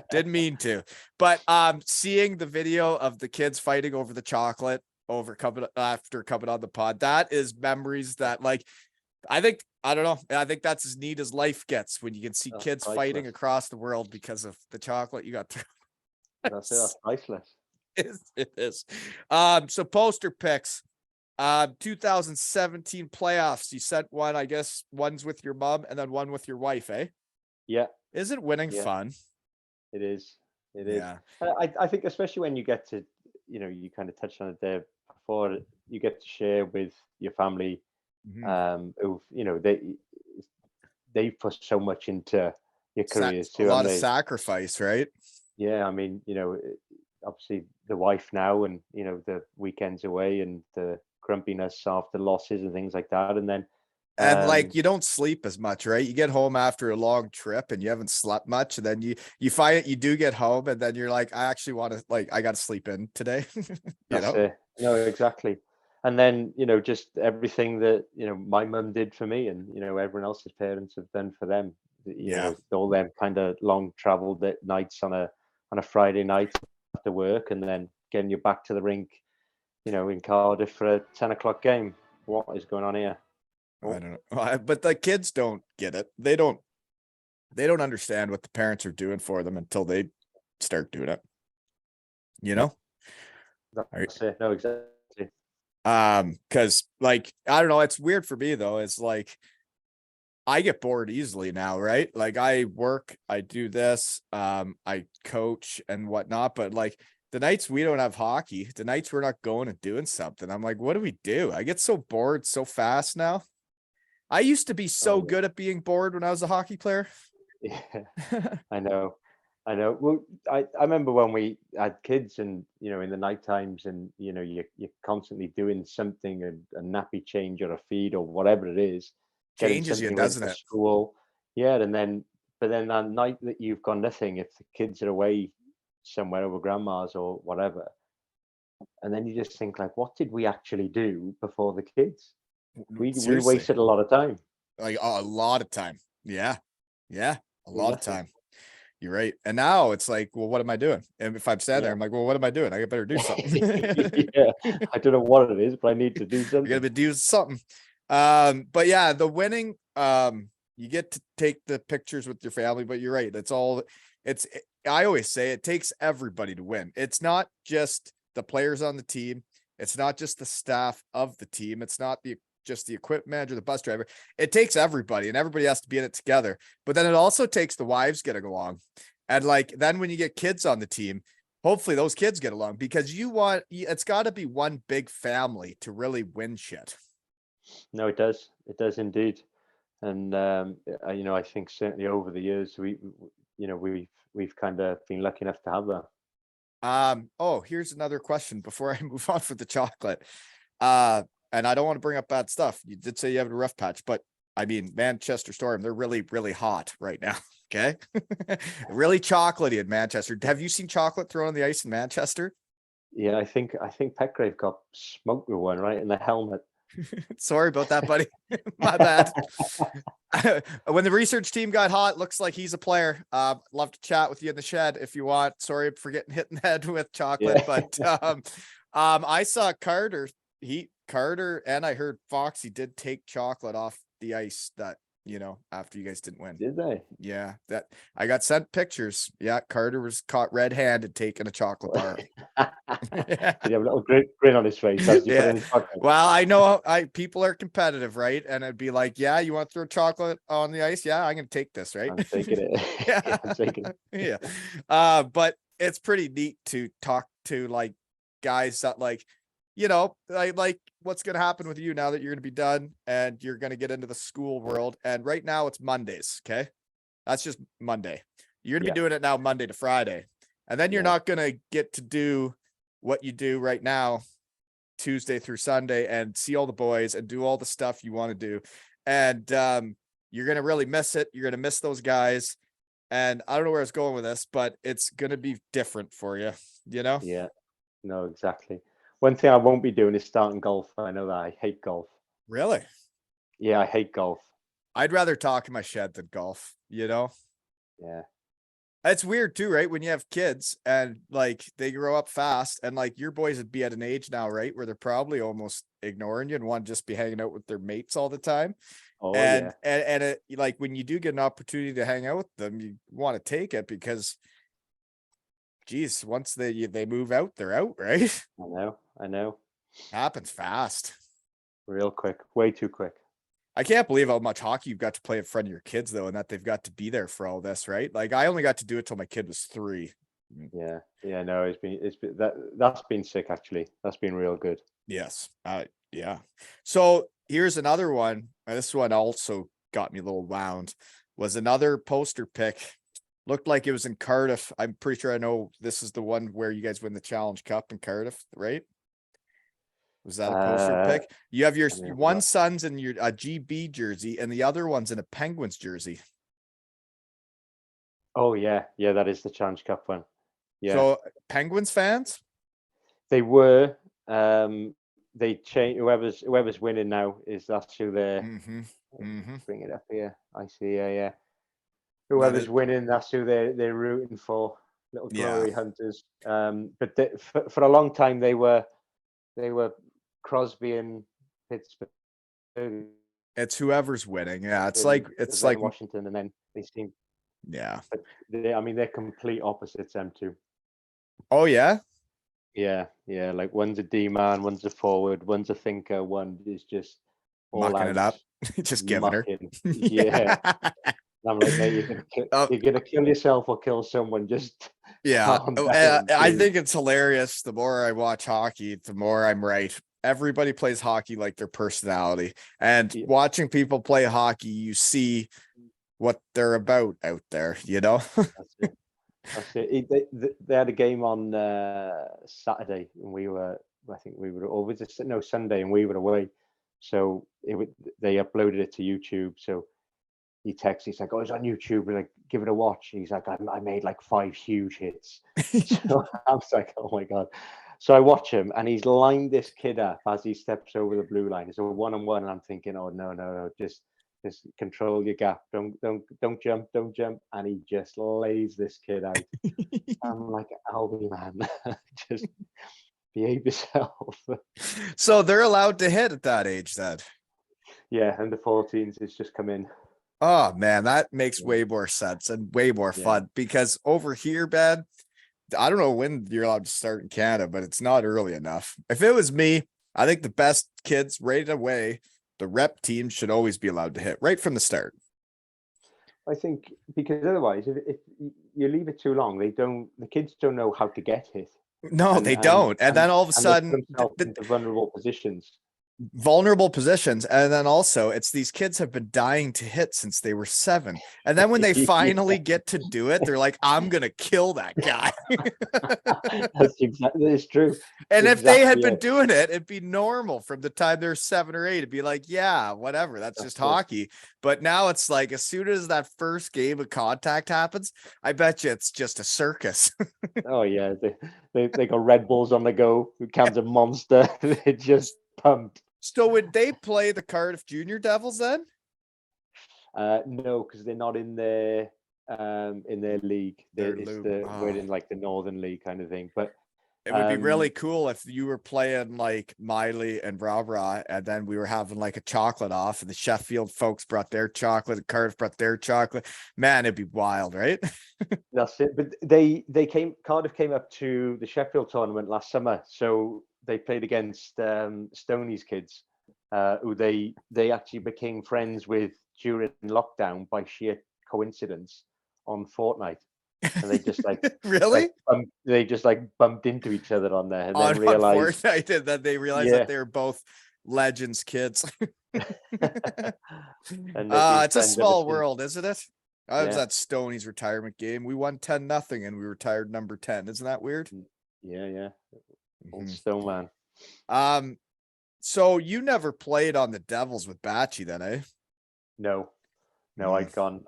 Didn't mean to. But seeing the video of the kids fighting over the chocolate after coming on the pod, that is memories that, like, I think that's as neat as life gets, when you can see kids fighting across the world because of the chocolate you got through. That's priceless. It is. So poster picks. 2017 playoffs. You sent one, I guess one's with your mom and then one with your wife, eh? Yeah. Isn't winning fun? It is. It is. Yeah. I think especially when you get to, you kind of touched on it there before, you get to share with your family, who, they put so much into your careers too. A lot of sacrifice, right? Yeah. I mean, obviously the wife now, and, the weekends away and the grumpiness after losses and things like that. And then, like, you don't sleep as much, right? You get home after a long trip and you haven't slept much. And then you find it, you do get home, and then you're like, I actually want to, like, I got to sleep in today. That's it. No, exactly. And then, just everything that, my mum did for me, and, everyone else's parents have done for them. all them kind of long traveled nights on a Friday night after work, and then getting you back to the rink, in Cardiff for a 10 o'clock game. What is going on here? I don't know, but the kids don't get it. They don't understand what the parents are doing for them until they start doing it. That's it. No, exactly. Because like, I don't know, it's weird for me though. It's like I get bored easily now, right? Like I work, I do this, I coach and whatnot, but like the nights we don't have hockey, the nights we're not going and doing something, I'm like, what do we do? I get so bored so fast now. I used to be so good at being bored when I was a hockey player. Yeah, I know. Well, I remember when we had kids, and in the night times, and you're constantly doing something, a nappy change or a feed or whatever it is, getting Changes you, something doesn't ready for it? school. Yeah, but then that night that you've got nothing, if the kids are away somewhere over grandma's or whatever, and then you just think like, what did we actually do before the kids? We Seriously. wasted a lot of time. Like a lot of time. Yeah. A lot of Exactly. time. You're right. And now it's like, well, what am I doing? And if I'm standing there, Yeah. I'm like, well, what am I doing? I better do something. Yeah, I don't know what it is, but I need to do I something. gotta do something. But yeah, the winning, you get to take the pictures with your family, but you're right. I always say it takes everybody to win. It's not just the players on the team. It's not just the staff of the team. It's not just the equipment manager, the bus driver. It takes everybody, and everybody has to be in it together. But then it also takes the wives getting along. And like, then when you get kids on the team, hopefully those kids get along, because it's got to be one big family to really win shit. No, it does. It does indeed. And I think certainly over the years we've kind of been lucky enough to have that. Oh, here's another question before I move on for the chocolate. And I don't want to bring up bad stuff. You did say you have a rough patch, but I mean, Manchester Storm, they're really, really hot right now. Okay. Really chocolatey in Manchester. Have you seen chocolate thrown on the ice in Manchester? Yeah, I think Petgrave got smoked with one right in the helmet. Sorry about that, buddy. My bad. When the research team got hot, looks like he's a player. Love to chat with you in the shed if you want. Sorry for getting hit in the head with chocolate, but I saw Carter and I heard Foxy did take chocolate off the ice that, after you guys didn't win. Did they? Yeah, that I got sent pictures. Yeah, Carter was caught red-handed taking a chocolate bar. Did he have a little grin on his face as he put it in his pocket? Well, I know people are competitive, right? And it'd be like, yeah, you want to throw chocolate on the ice? Yeah, I'm gonna take this, right? I'm taking it. Yeah, I'm taking it. Yeah. But it's pretty neat to talk to like guys that like what's going to happen with you now that you're going to be done and you're going to get into the school world. And right now it's Mondays. Okay. That's just Monday. You're going to be doing it now Monday to Friday. And then you're not going to get to do what you do right now, Tuesday through Sunday, and see all the boys and do all the stuff you want to do. And you're going to really miss it. You're going to miss those guys. And I don't know where I was going with this, but it's going to be different for you, Yeah, no, exactly. One thing I won't be doing is starting golf. I know that. I hate golf. Really? Yeah, I hate golf. I'd rather talk in my shed than golf, Yeah. It's weird too, right? When you have kids and like they grow up fast, and like your boys would be at an age now, right, where they're probably almost ignoring you and want to just be hanging out with their mates all the time. Oh, and it, like when you do get an opportunity to hang out with them, you want to take it because geez, once they move out, they're out, right? I know. Happens fast. Real quick, way too quick. I can't believe how much hockey you've got to play in front of your kids though, and that they've got to be there for all this, right? Like I only got to do it till my kid was 3. Yeah, no, it's been that's been sick actually. That's been real good. Yes. Yeah. So here's another one. This one also got me a little wound. Was another poster pick. Looked like it was in Cardiff. I'm pretty sure I know this is the one where you guys win the Challenge Cup in Cardiff, right? Was that a poster pick? You have your one son's in your GB jersey and the other one's in a Penguins jersey. Oh yeah, that is the Challenge Cup one. Yeah. So Penguins fans? They were. They changed. Whoever's winning now that's who they're. Mm-hmm. Mm-hmm. Bring it up here. I see. Yeah. whoever's winning, that's who they're rooting for. Little Yeah. glory hunters. But for a long time they were Crosby and Pittsburgh. It's whoever's winning. Yeah, it's and like Washington, and then they seem. yeah. But they're complete opposites. Them two. Oh yeah. Yeah. Like one's a D man, one's a forward, one's a thinker, one is just all Mucking it out, up. Just giving her. mucking. Yeah. I'm like, mate, you're gonna kill yourself or kill someone. Just yeah. calm down, I please. think it's hilarious. The more I watch hockey, the more I'm right. Everybody plays hockey like their personality. And Yeah. watching people play hockey, you see what they're about out there, you know? That's it. That's it. They had a game on Saturday, and I think we were, or was it no Sunday, and we were away. So they uploaded it to YouTube. So he texts, he's like, "Oh, it's on YouTube." We're like, "Give it a watch." He's like, "I made like 5 huge hits." So I was like, "Oh my god!" So I watch him, and he's lined this kid up as he steps over the blue line. It's a 1-on-1, and I'm thinking, "Oh no, just control your gap. Don't jump." And he just lays this kid out. I'm like, "Albie, man, just behave yourself." So they're allowed to hit at that age then. Yeah, and the 14s, it's just come in. Oh man, that makes Yeah. way more sense and way more Yeah. fun because over here, Ben, I don't know when you're allowed to start in Canada, but it's not early enough. If it was me, I think the best kids right away, the rep team should always be allowed to hit right from the start. I think because otherwise, if you leave it too long, the kids don't know how to get hit. No, they don't. And then all of a they sudden, put themselves into vulnerable positions. vulnerable positions. And then also, it's these kids have been dying to hit since they were 7. And then when they finally get to do it, they're like, I'm going to kill that guy. It's true. And if they had Exactly been it. doing it, it'd be normal from the time they're 7 or 8. It'd be like, yeah, whatever. That's just it. hockey. But now it's like, as soon as that first game of contact happens, I bet you it's just a circus. Oh yeah, they got Red Bulls on the go, cans of Monster. They're just pumped. So would they play the Cardiff Junior Devils then? No, because they're not in their league. We're in like the Northern League kind of thing. But it would be really cool if you were playing like Miley and Rah, and then we were having like a chocolate off, and the Sheffield folks brought their chocolate, and Cardiff brought their chocolate. Man, it'd be wild, right? That's it. But Cardiff came up to the Sheffield tournament last summer, so they played against Stoney's kids, who they actually became friends with during lockdown by sheer coincidence on Fortnite. And they just like really they just like bumped into each other on there, and then realized Fortnite, that they realized that they were both legends kids. It's a small world, isn't it? I was at Stoney's retirement game. We won 10-0 and we retired number 10. Isn't that weird? Yeah. Old Stone man. So you never played on the Devils with Batchy then, eh? No, I'd gone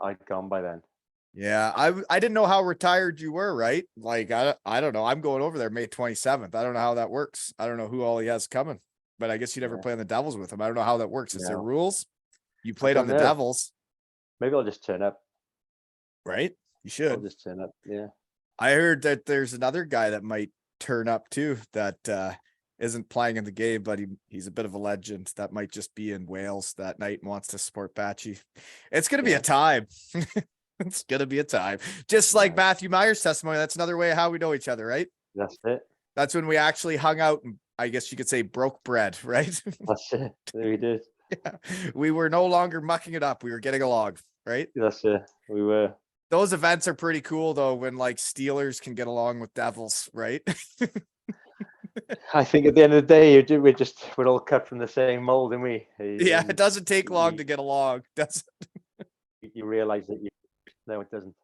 by then. Yeah, I didn't know how retired you were, right? Like I don't know. I'm going over there May 27th. I don't know how that works. I don't know who all he has coming, but I guess you never play on the Devils with him. I don't know how that works. Is there rules? You played on the Devils. Maybe I'll just turn up. Right? You should. I'll just turn up. Yeah. I heard that there's another guy that might turn up too that isn't playing in the game, but he's a bit of a legend that might just be in Wales that night and wants to support Batchy. It's gonna be a time. It's gonna be a time. Just like Matthew Meyer's testimony. That's another way of how we know each other, right? That's it. That's when we actually hung out and I guess you could say broke bread, right? That's it. We did. Yeah. We were no longer mucking it up. We were getting along, right? That's it. We were. Those events are pretty cool though, when like Steelers can get along with Devils, right? I think at the end of the day, we're all cut from the same mold, and we. Yeah, it doesn't take long to get along, does it? You realize that no, it doesn't.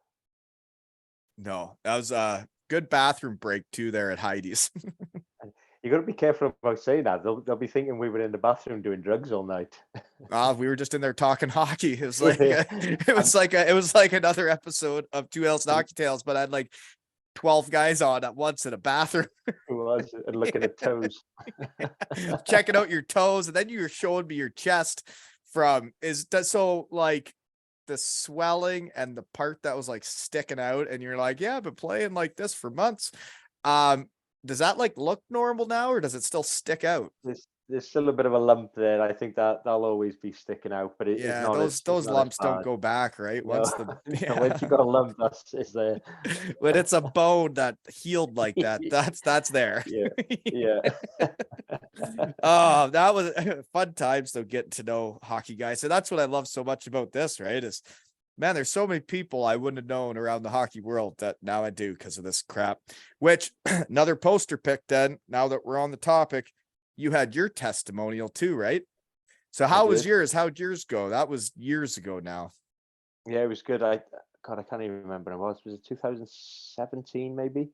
No, that was a good bathroom break too there at Heidi's. You got to be careful about saying that. They'll be thinking we were in the bathroom doing drugs all night. We were just in there talking hockey. It was like it was like another episode of 2 L's and Hockey Tales, but I had like 12 guys on at once in a bathroom. Who was and looking at toes, checking out your toes, and then you were showing me your chest. So like the swelling and the part that was like sticking out, and you're like, yeah, I've been playing like this for months. Does that like look normal now, or does it still stick out? There's still a bit of a lump there. I think that that'll always be sticking out, but it's Yeah, not those as it's those not as lumps don't bad. go back, right? No, Once the no, once you got a lump, that's it's there. when it's a bone that healed like that, that's there. Yeah, yeah. Oh, that was fun times though, getting to know hockey guys. So that's what I love so much about this, right? Is man, there's so many people I wouldn't have known around the hockey world that now I do because of this crap. Which another poster pick then, now that we're on the topic, you had your testimonial too, right? So how was did. yours? How'd yours go? That was years ago now. Yeah, it was good. I can't even remember when it was. Was it 2017 maybe?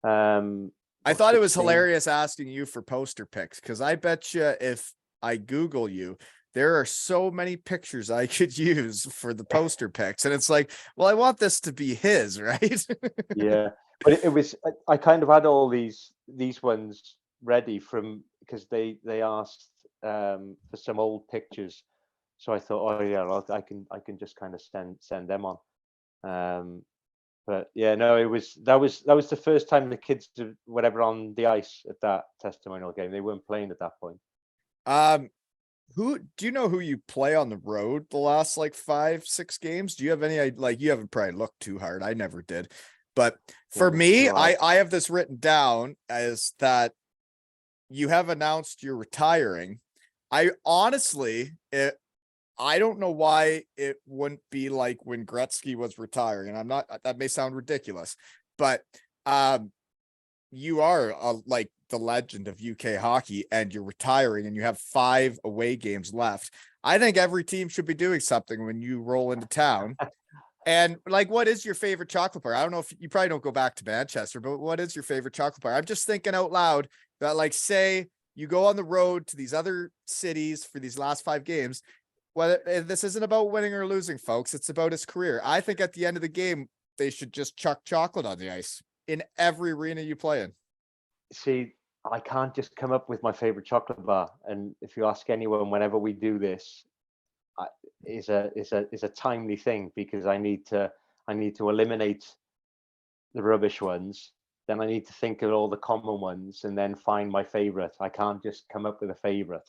I Or thought it was 16? hilarious asking you for poster pics because I bet you if I Google you, there are so many pictures I could use for the poster pics. And it's like, well, I want this to be his, right? Yeah, but it was. I kind of had all these ones ready from because they asked for some old pictures, so I thought, oh yeah, well, I can just kind of send them on. But yeah, no, that was the first time the kids were ever on the ice at that testimonial game. They weren't playing at that point. Who do you know who you play on the road the last like 5-6 games? Do you have any like you haven't probably looked too hard? I never did. But for me, No, I have this written down as that you have announced you're retiring. I honestly I don't know why it wouldn't be like when Gretzky was retiring. And I'm not, that may sound ridiculous, but you are like the legend of UK hockey and you're retiring and you have 5 away games left. I think every team should be doing something when you roll into town. And like, what is your favorite chocolate bar? I don't know if you probably don't go back to Manchester, but what is your favorite chocolate bar? I'm just thinking out loud that like, say you go on the road to these other cities for these last 5 games. Well, this isn't about winning or losing, folks. It's about his career. I think at the end of the game, they should just chuck chocolate on the ice in every arena you play in. See, I can't just come up with my favorite chocolate bar. And if you ask anyone, whenever we do this, is a timely thing because I need to eliminate the rubbish ones. Then I need to think of all the common ones and then find my favorite. I can't just come up with a favorite.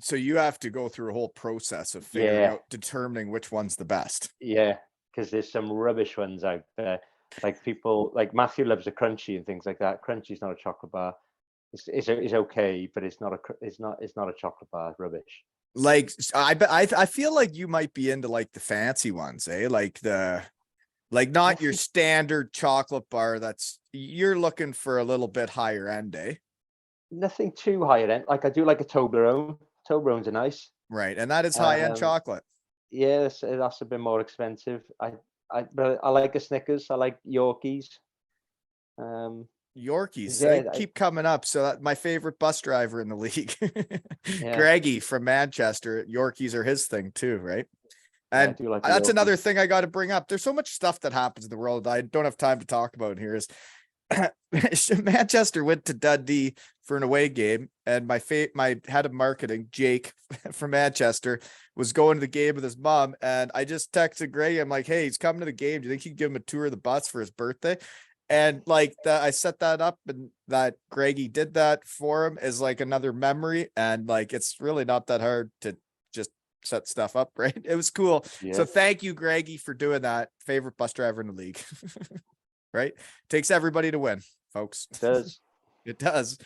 So you have to go through a whole process of figuring out, determining which one's the best. Yeah, because there's some rubbish ones out there. Like people, like Matthew loves a crunchy and things like that. Crunchy's not a chocolate bar. It's okay, but it's not a chocolate bar. Rubbish. Like I feel like you might be into like the fancy ones, eh? Like not your standard chocolate bar. You're looking for a little bit higher end, eh? Nothing too higher end. Like I do like a Toblerone. Toblerones are nice. Right, and that is high end chocolate. Yes, that's a bit more expensive. But I like a Snickers. I like Yorkies. Yorkies, they keep coming up. So that my favorite bus driver in the league, Greggy from Manchester. Yorkies are his thing too, right? And like that's another thing I got to bring up. There's so much stuff that happens in the world that I don't have time to talk about here. Is Manchester went to Dundee for an away game, and my head of marketing, Jake from Manchester, was going to the game with his mom, and I just texted Greg. I'm like, "Hey, he's coming to the game. Do you think you can give him a tour of the bus for his birthday?" And like that, I set that up, and that Greggy did that for him as like another memory. And like, it's really not that hard to just set stuff up, right? It was cool. Yeah. So thank you, Greggy, for doing that. Favorite bus driver in the league. Right? Takes everybody to win, folks. It does. It does.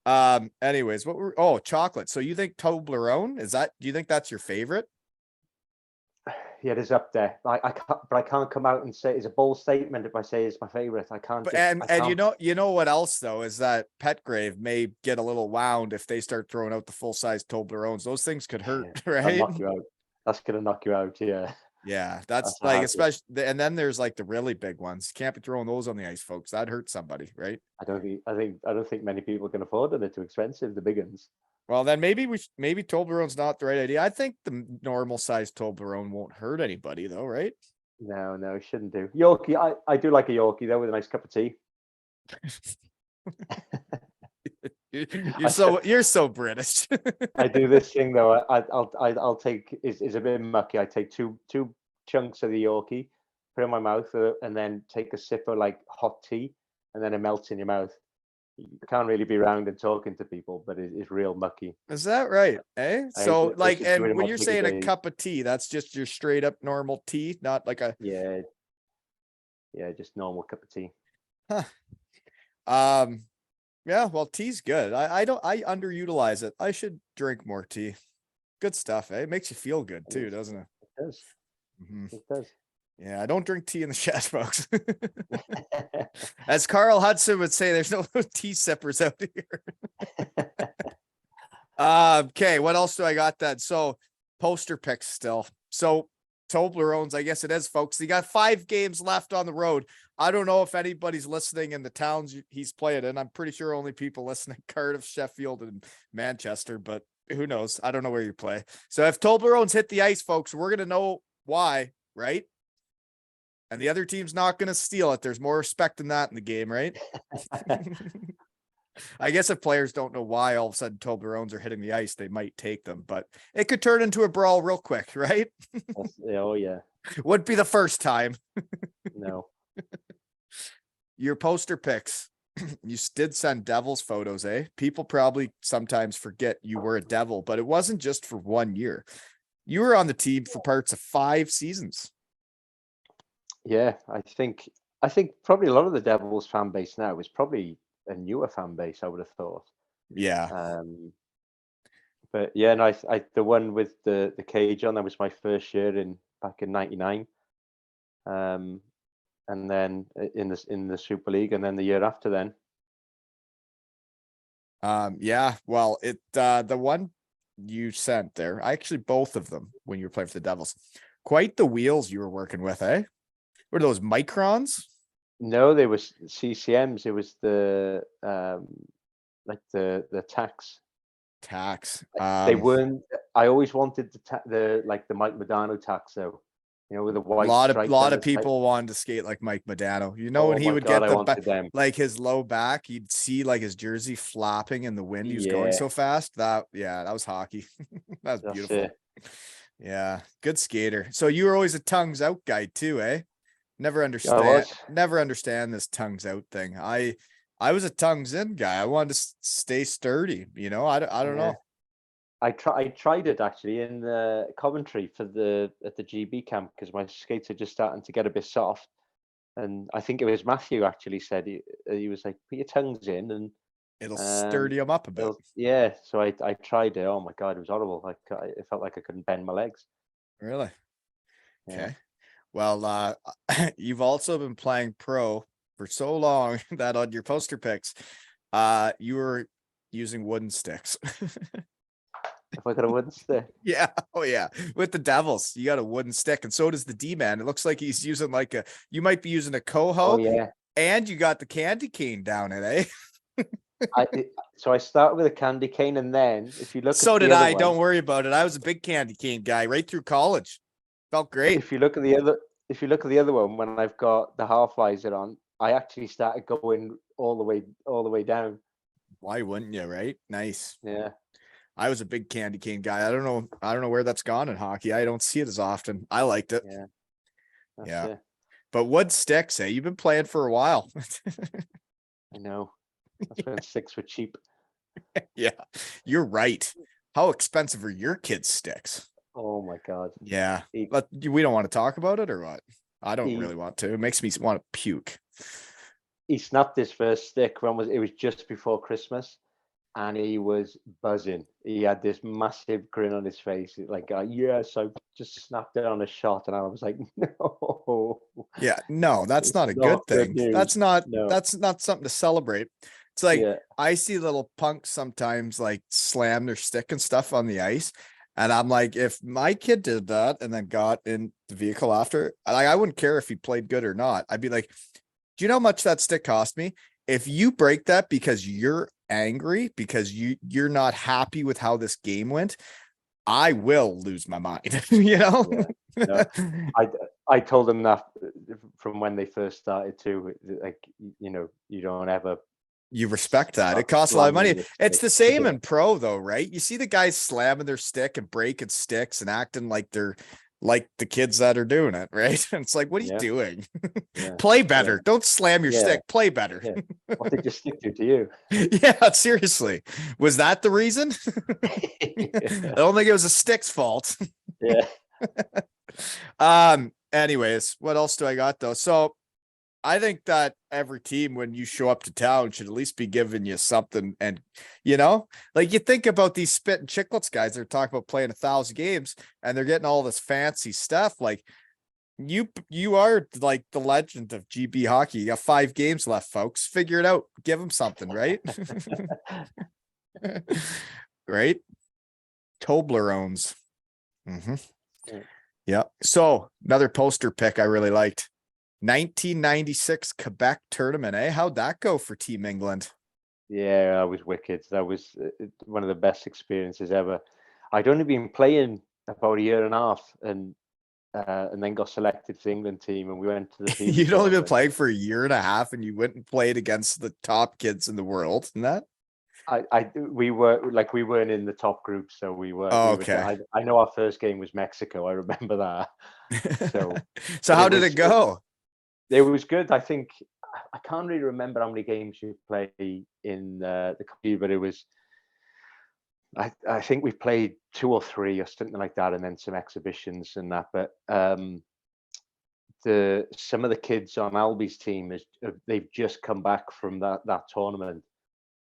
Anyways, chocolate. So you think Toblerone do you think that's your favorite? Yeah, it is up there. I can't come out and say it's a bold statement if I say it's my favorite. I can't. You know what else though is that Petgrave may get a little wound if they start throwing out the full size Toblerones. Those things could hurt, right? Knock you out. That's gonna knock you out. Yeah. Yeah, that's like especially, and then there's like the really big ones. Can't be throwing those on the ice, folks. That hurts somebody, right? I don't think many people can afford it. They're too expensive. The big ones. Well, then maybe Toblerone's not the right idea. I think the normal size Toblerone won't hurt anybody, though, right? No, it shouldn't do. Yorkie, I do like a Yorkie though with a nice cup of tea. You're so British. I do this thing though. I'll take is a bit mucky. I take two chunks of the Yorkie, put it in my mouth, and then take a sip of like hot tea, and then it melts in your mouth. You can't really be around and talking to people, but it's real mucky. Is that right? Eh? So I used to do it and in when my you're biggie saying a days. cup of tea, that's just your straight up normal tea, not like a Yeah, just normal cup of tea. huh. Um yeah, well, tea's good. I underutilize it. I should drink more tea. Good stuff, eh? It makes you feel good too, doesn't it? It does. Mhm. It does. Yeah, I don't drink tea in the shed, folks. As Carl Hudson would say, there's no tea sippers out here. Okay, what else do I got then? So poster picks still. So Toblerones, I guess it is, folks. He got 5 games left on the road. I don't know if anybody's listening in the towns he's playing in. I'm pretty sure only people listening Cardiff, Sheffield, and Manchester, but who knows? I don't know where you play. So if Toblerones hit the ice, folks, we're gonna know why, right? And the other team's not gonna steal it. There's more respect than that in the game, right? I guess if players don't know why all of a sudden Toblerones are hitting the ice, they might take them, but it could turn into a brawl real quick, right? Oh yeah. Would be the first time. No. Your poster picks. You did send Devils photos, eh? People probably sometimes forget you were a Devil, but it wasn't just for 1 year. You were on the team for parts of 5 seasons. Yeah, I think probably a lot of the Devils fan base now is probably a newer fan base, I would have thought. Yeah. But yeah, and I the one with the cage on, that was my first year back in '99. And then in the Super League, and then the year after then. Yeah, well, the one you sent there, actually both of them when you were playing for the Devils, quite the wheels you were working with, eh? Were those microns? No, they were CCMs. It was the like the tax. They weren't. I always wanted the like the Mike Modano tax though. You know, with the white stripes. Lot of people wanted to skate like Mike Modano. You know, Oh when he my would God, get I wanted them. like his low back, you'd see like his jersey flapping in the wind. He was going so fast. That was hockey. That was beautiful. It. Yeah, good skater. So you were always a tongues out guy too, eh? Never understand this tongues out thing. I was a tongues in guy. I wanted to stay sturdy, you know. I don't know. I tried it actually in the Coventry at the GB camp, because my skates are just starting to get a bit soft, and I think it was Matthew actually said he was like, put your tongues in and it'll sturdy them up a bit. Yeah, so I tried it. Oh my God, it was horrible. Like it felt like I couldn't bend my legs. Really? Yeah. Okay. Well, you've also been playing pro for so long that on your poster picks, you were using wooden sticks. If I got a wooden stick. Yeah. Oh yeah. With the Devils, you got a wooden stick, and so does the D-man. It looks like he's using like you might be using a coho. Oh yeah. And you got the candy cane down it, eh? So I started with a candy cane, and then if you look so at did the other I. one, Don't worry about it. I was a big candy cane guy right through college. Felt great. If you look at the other one, when I've got the half visor on, I actually started going all the way down. Why wouldn't you, right? Nice. Yeah. I was a big candy cane guy. I don't know where that's gone in hockey. I don't see it as often. I liked it. Yeah. Yeah. It. But wood sticks, eh? You've been playing for a while. I know. That's when sticks were cheap. Yeah, you're right. How expensive are your kids' sticks? Oh my God. Yeah. We don't want to talk about it, or what? I don't really want to. It makes me want to puke. He snapped his first stick it was just before Christmas, and he was buzzing. He had this massive grin on his face, like, yes, I just snapped it on a shot, and I was like, no. Yeah, no, that's not a good thing. That's not something to celebrate. It's like I see little punks sometimes like slam their stick and stuff on the ice, and I'm like, if my kid did that and then got in the vehicle after, I wouldn't care if he played good or not. I'd be like, do you know how much that stick cost me? If you break that because you're angry, because you're not happy with how this game went, I will lose my mind. You know? Yeah. No, I told them that from when they first started too. Like, you know, you don't ever. You respect that. It costs a lot of money. It's the same in pro though, right? You see the guys slamming their stick and breaking sticks and acting like they're like the kids that are doing it, right? And it's like, what are you Yeah. doing? Yeah. Play better. Don't slam your Yeah. stick. Play better. Yeah. What did you stick to you? Yeah, seriously. Was that the reason? I don't think it was a stick's fault. Yeah. Anyways, what else do I got though? So I think that every team, when you show up to town, should at least be giving you something. And, like you think about these spit and chicklets guys, they're talking about playing 1,000 games and they're getting all this fancy stuff. Like you are like the legend of GB hockey. You got 5 games left, folks. Figure it out. Give them something, right? Right? Toblerones. Mm-hmm. Yeah. So another poster pick I really liked. 1996 Quebec tournament, eh? How'd that go for Team England? Yeah, that was wicked. That was one of the best experiences ever. I'd only been playing about a year and a half, and then got selected for the England team, and we went to the team. You'd only been tournament. playing for a year and a half, and you went and played against the top kids in the world, and that? We weren't in the top group, so we were. Oh, we were okay. I know our first game was Mexico. I remember that. So, so how did it go? It was good. I think I can't really remember how many games we played in the country, but it was. I think we played 2 or 3 or something like that, and then some exhibitions and that. But some of the kids on Albie's team they've just come back from that tournament,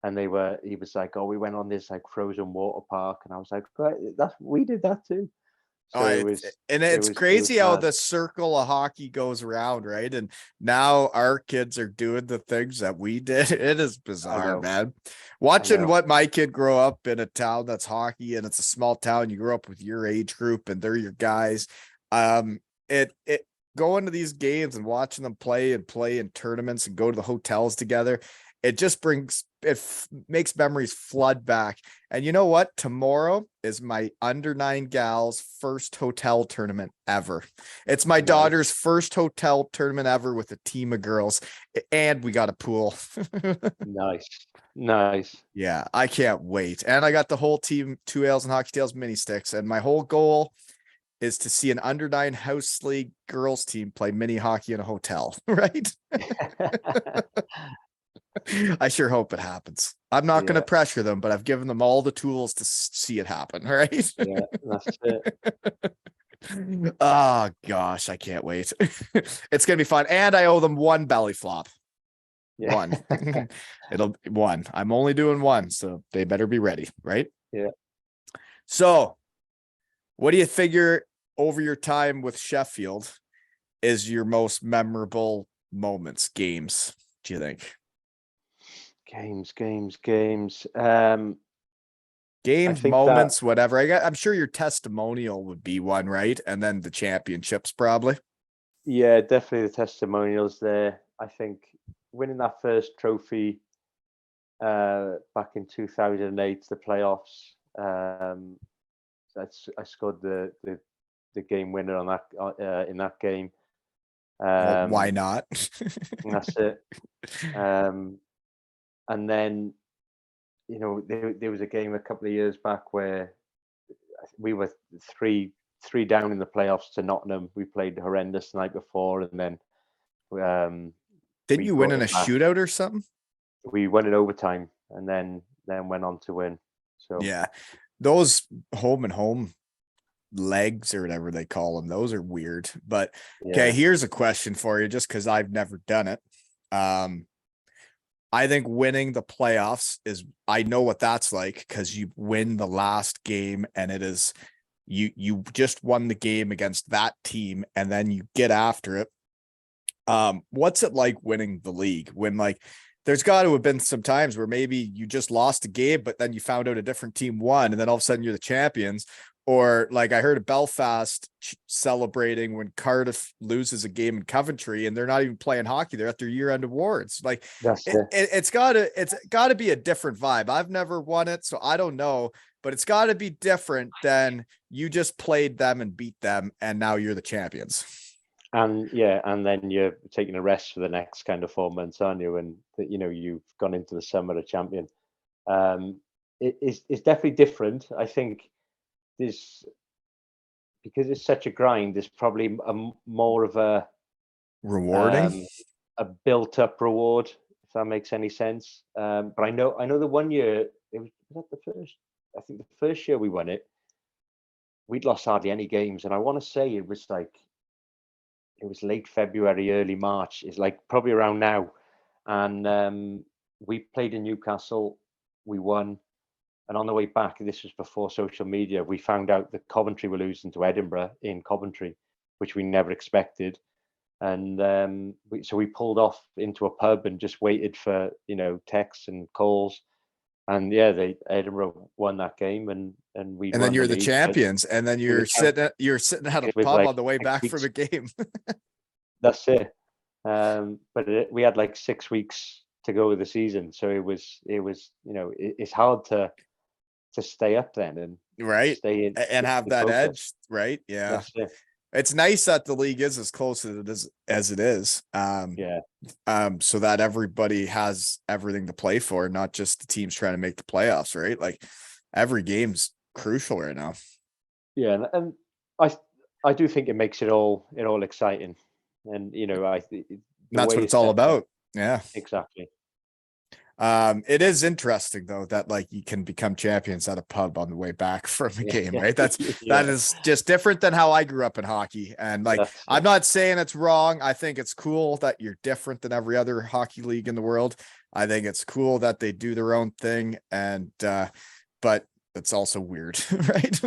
and he was like, oh, we went on this like frozen water park, and I was like, right, we did that too. So it's crazy how the circle of hockey goes around, right? And now our kids are doing the things that we did. It is bizarre, man. Watching what my kid grow up in a town that's hockey, and it's a small town. You grow up with your age group, and they're your guys. It going to these games and watching them play in tournaments and go to the hotels together. It just makes memories flood back. And you know what? Tomorrow is my under 9 gals first hotel tournament ever. It's my daughter's first hotel tournament ever with a team of girls, and we got a pool. Nice. Yeah, I can't wait. And I got the whole team, 2 Ales and Hockey Tales mini sticks. And my whole goal is to see an under 9 house league girls team play mini hockey in a hotel, right? I sure hope it happens. I'm not going to pressure them, but I've given them all the tools to see it happen, right? Yeah, that's it. Oh gosh, I can't wait. It's going to be fun. And I owe them 1 belly flop. Yeah. 1. It'll 1. I'm only doing 1, so they better be ready, right? Yeah. So what do you figure over your time with Sheffield is your most memorable games, do you think? Games. Moments, whatever. I'm sure your testimonial would be one, right? And then the championships, probably. Yeah, definitely the testimonials there. I think winning that first trophy back in 2008, the playoffs. I scored the game winner on that in that game. Well, why not? That's it. And then, there was a game a couple of years back where we were three down in the playoffs to Nottingham. We played horrendous the night before, and then didn't you win in a shootout or something? We won in overtime, and then went on to win. So yeah, those home and home legs or whatever they call them, those are weird. But okay, here's a question for you, just because I've never done it. I think winning the playoffs I know what that's like, because you win the last game and it is, you just won the game against that team and then you get after it. What's it like winning the league when there's got to have been some times where maybe you just lost a game, but then you found out a different team won and then all of a sudden you're the champions. Or I heard of Belfast celebrating when Cardiff loses a game in Coventry and they're not even playing hockey. They're at their year-end awards. It's gotta be a different vibe. I've never won it, so I don't know, but it's gotta be different than you just played them and beat them and now you're the champions. And then you're taking a rest for the next kind of 4 months, aren't you? And you've gone into the summer a champion. It's definitely different. I think because it's such a grind, there's probably more of Rewarding. a built-up reward, if that makes any sense. But I know the one year, was that the first? I think the first year we won it, we'd lost hardly any games, and I want to say it was late February, early March. It's like probably around now, and we played in Newcastle, we won, and on the way back, this was before social media, we found out that Coventry were losing to Edinburgh in Coventry, which we never expected. And so we pulled off into a pub and just waited for texts and calls, and yeah, Edinburgh won that game, and we And then won you're the league. champions, and then you're sitting at a It was pub like on the way 6 back from weeks. a game. That's it. But we had like 6 weeks to go with the season, so it was it's hard to stay up then and Right. stay in And have stay that focused. edge, right? Yeah. That's it. It's nice that the league is as close as it is. Yeah. So that everybody has everything to play for, not just the teams trying to make the playoffs, right? Like every game's crucial right now. Yeah, and I do think it makes it all exciting, and That's what it's all about. Yeah. Exactly. It is interesting though that like you can become champions at a pub on the way back from a game, right? That is just different than how I grew up in hockey. And like, I'm not saying it's wrong. I think it's cool that you're different than every other hockey league in the world. I think it's cool that they do their own thing, and but it's also weird, right?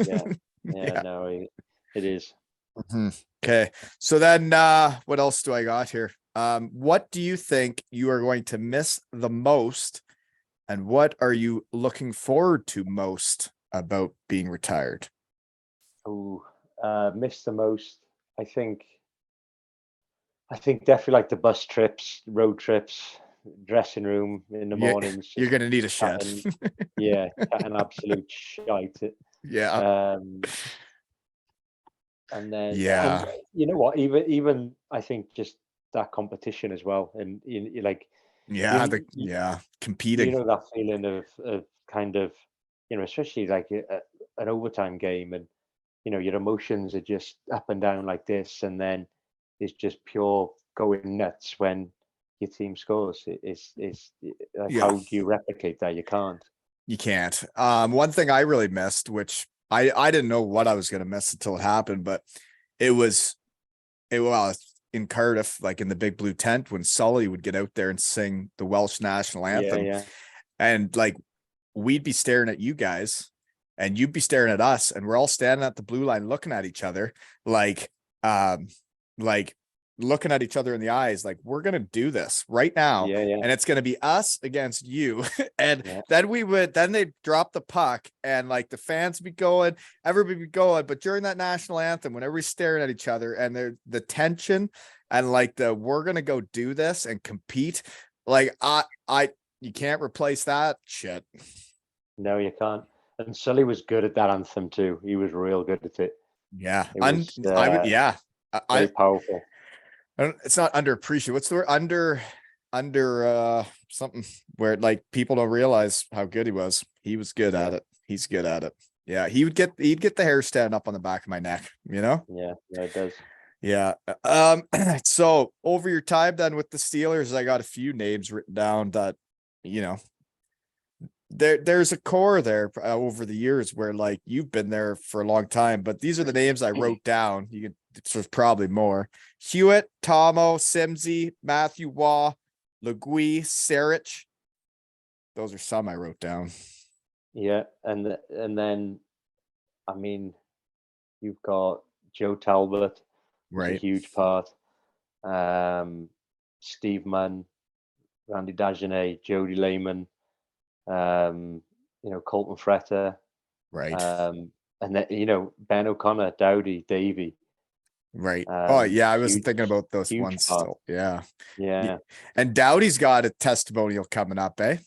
Yeah. No, it is. Okay, so then what else do I got here? What do you think you are going to miss the most, and what are you looking forward to most about being retired? Oh, miss the most. I think definitely like the bus trips, road trips, dressing room in the mornings. You're gonna need a shed. Chatting absolute shite. Yeah. And then Yeah. and you know what? Even I think just that competition as well, and you like competing. That feeling of kind of especially like an overtime game, and your emotions are just up and down like this, and then it's just pure going nuts when your team scores. It's like, how do you replicate that? You can't. You can't. One thing I really missed, which I didn't know what I was going to miss until it happened, but it was in Cardiff, like in the big blue tent, when Sully would get out there and sing the Welsh national anthem. Yeah. And like, we'd be staring at you guys and you'd be staring at us, and we're all standing at the blue line looking at each other, like looking at each other in the eyes, like, we're going to do this right now. And it's going to be us against you. And then they'd drop the puck, and like the fans would be going, everybody would be going. But during that national anthem, when everybody's staring at each other, and the tension and like we're going to go do this and compete, like you can't replace that shit. No, you can't. And Sully was good at that anthem too. He was real good at it. Yeah. Very powerful. It's not underappreciated. What's the word? Under something where like people don't realize how good he was. He was good at it. He's good at it. Yeah. He'd get the hair standing up on the back of my neck, Yeah, it does. Yeah. So over your time then with the Steelers, I got a few names written down that, there's a core there over the years where like you've been there for a long time, but these are the names I wrote down. There's probably more. Hewitt, Tomo, Simsey, Matthew Waugh, Legui, Sarich. Those are some I wrote down. Yeah. And then, I mean, you've got Joe Talbot, right? A huge part. Steve Munn, Randy Dagenet, Jody Lehman, Colton Fretter, right? And then Ben O'Connor, Dowdy, Davey, right? I wasn't thinking about those ones still. Yeah. And Dowdy's got a testimonial coming up, eh?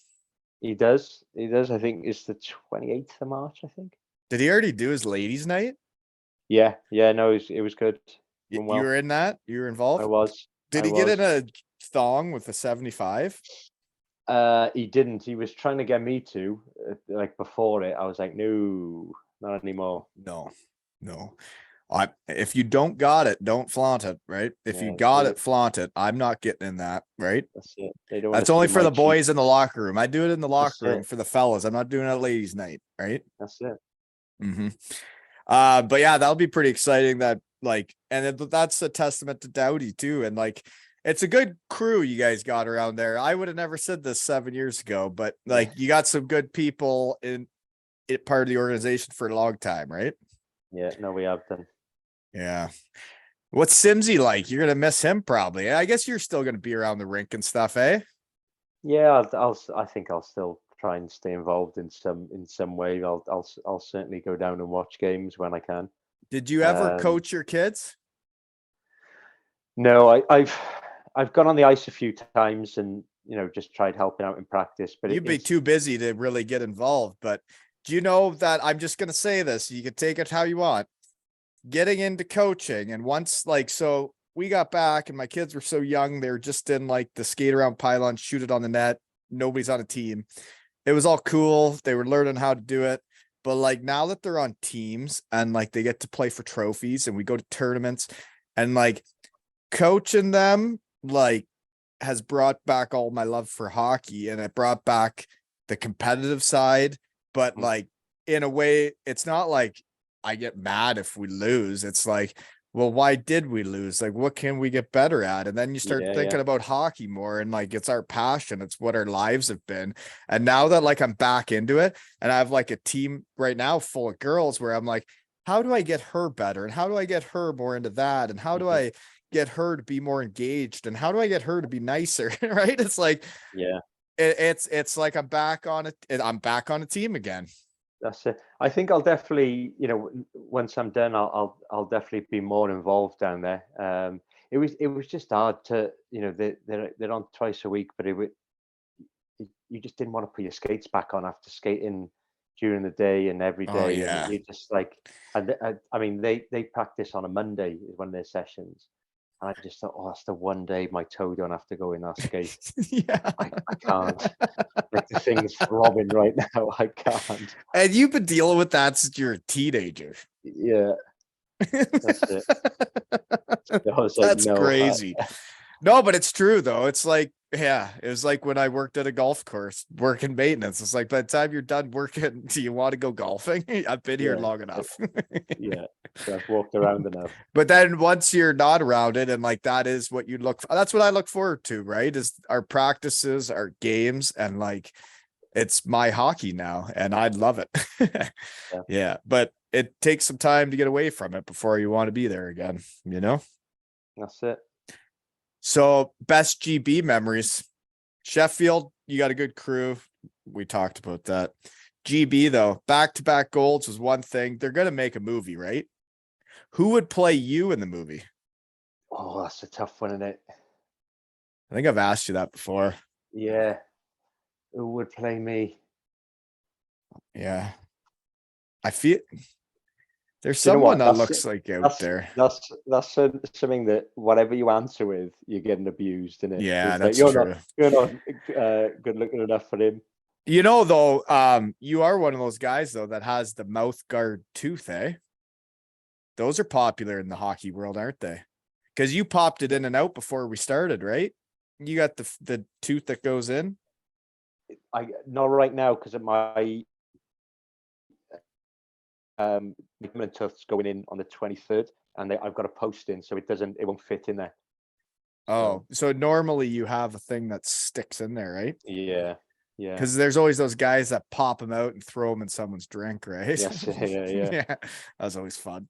He does. I think it's the 28th of March, I think. Did he already do his ladies' night? Yeah. No, it was good. You were in that? You were involved? I was. Did he get in a thong with a 75? He didn't. He was trying to get me to, like before it. I was like, no, not anymore. No. If you don't got it, don't flaunt it, right? If you Yeah, got it, flaunt it. I'm not getting in that, right? that's it. They don't want That's to only see for my the cheek. boys in the locker room. I do it in the That's locker room it. for the fellas. I'm not doing it at ladies' night, right? That's it. Mm-hmm. But yeah, that'll be pretty exciting. That like, and that's a testament to Dowdy too. And like, it's a good crew you guys got around there. I would have never said this 7 years ago, but like, you got some good people in it, part of the organization for a long time, right? Yeah, no, we have done. Yeah. What's Simsy like? You're gonna miss him probably. I guess you're still gonna be around the rink and stuff, eh? Yeah, I think I'll still try and stay involved in some way. I'll certainly go down and watch games when I can. Did you ever coach your kids? No, I've gone on the ice a few times and just tried helping out in practice, but You'd be it's too busy to really get involved. But do you know that I'm just gonna say this? You can take it how you want. Getting into coaching, and once like so we got back and my kids were so young, they were just in like the skate around pylon, shoot it on the net. Nobody's on a team. It was all cool. They were learning how to do it. But like now that they're on teams and like they get to play for trophies and we go to tournaments and like coaching them like has brought back all my love for hockey, and it brought back the competitive side. But like in a way, it's not like I get mad if we lose. It's like, well, why did we lose? Like, what can we get better at? And then you start thinking about hockey more, and like it's our passion, it's what our lives have been. And now that like I'm back into it and I have like a team right now full of girls where I'm like, how do I get her better? And how do I get her more into that? And how do I get her to be more engaged? And how do I get her to be nicer? Right? It's like, yeah, it's like I'm back on it. I'm back on a team again. that's it. I think I'll definitely, once I'm done, I'll definitely be more involved down there. It was just hard to, they're on twice a week, but you just didn't want to put your skates back on after skating during the day and every Oh day, and yeah. you just like, and I mean, they practice on a Monday is one of their sessions, and I just thought, oh, that's the one day my toe don't have to go in that skate. Yeah. I can't. Like the thing's throbbing right now. I can't. And you've been dealing with that since you're a teenager. Yeah, that's it. I was like, That's no. crazy. No, but it's true though. It's like, yeah, it was like when I worked at a golf course working maintenance. It's like by the time you're done working, do you want to go golfing? I've been here Yeah, long enough. yeah. I've walked around enough. But then once you're not around it, and like that is what you look for, that's what I look forward to, right? Is our practices, our games, and like it's my hockey now, and I love it. Yeah. Yeah, but it takes some time to get away from it before you want to be there again, you know? That's it. So best GB memories. Sheffield, you got a good crew. We talked about that. GB though, back-to-back golds was one thing. They're gonna make a movie, right? Who would play you in the movie? Oh, that's a tough one, isn't it? I think I've asked you that before. Yeah. Who would play me? Yeah. I feel there's Do you know someone what? that looks like out That's there. something that whatever you answer with, you're getting abused, isn't it? Yeah, It's like that's true. you're not good looking enough for him. You know, though, you are one of those guys though that has the mouth guard tooth, eh? Those are popular in the hockey world, aren't they? Because you popped it in and out before we started, right? You got the tooth that goes in. I not right now because of my ligament tooth's going in on the 23rd, and I've got a post in, so it won't fit in there. Oh, so normally you have a thing that sticks in there, right? Yeah. Because there's always those guys that pop them out and throw them in someone's drink, right? Yes, yeah. Yeah, that was always fun.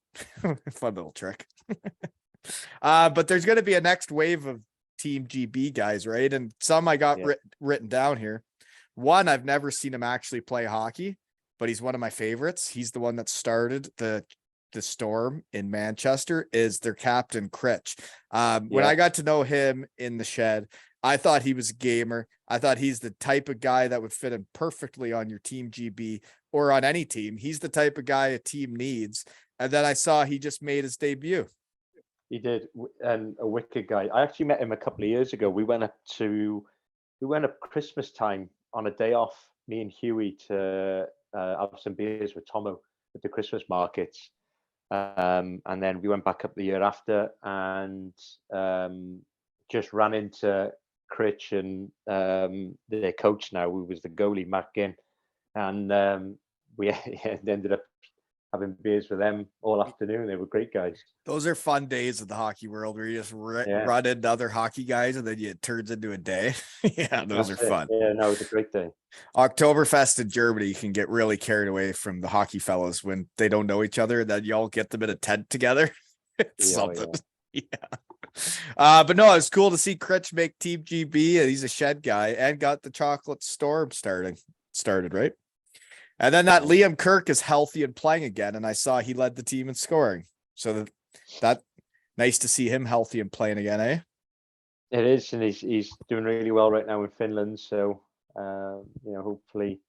Fun little trick. But there's going to be a next wave of Team GB guys, right? And some I got written down here. One, I've never seen him actually play hockey, but he's one of my favorites. He's the one that started the Storm in Manchester, is their captain, Critch. When I got to know him in the shed, I thought he was a gamer. I thought he's the type of guy that would fit in perfectly on your Team GB or on any team. He's the type of guy a team needs. And then I saw he just made his debut. He did, and a wicked guy. I actually met him a couple of years ago. We went up Christmas time on a day off, me and Huey, to have some beers with Tomo at the Christmas markets. And then we went back up the year after, and just ran into Critch and their coach now, who was the goalie, Matt Ginn, and we ended up having beers with them all afternoon. They were great guys. Those are fun days of the hockey world where you just Yeah. run into other hockey guys and then it turns into a day. Yeah, those That's are it. fun. Yeah, no, it was a great day. Oktoberfest in Germany can get really carried away from the hockey fellows when they don't know each other. Then you all get them in a tent together. It's Yeah, oh, something. Yeah. But no, it's cool to see Critch make Team GB, and he's a shed guy and got the chocolate storm started, right? And then that Liam Kirk is healthy and playing again, and I saw he led the team in scoring. So that nice to see him healthy and playing again, eh? It is, and he's doing really well right now in Finland. So hopefully,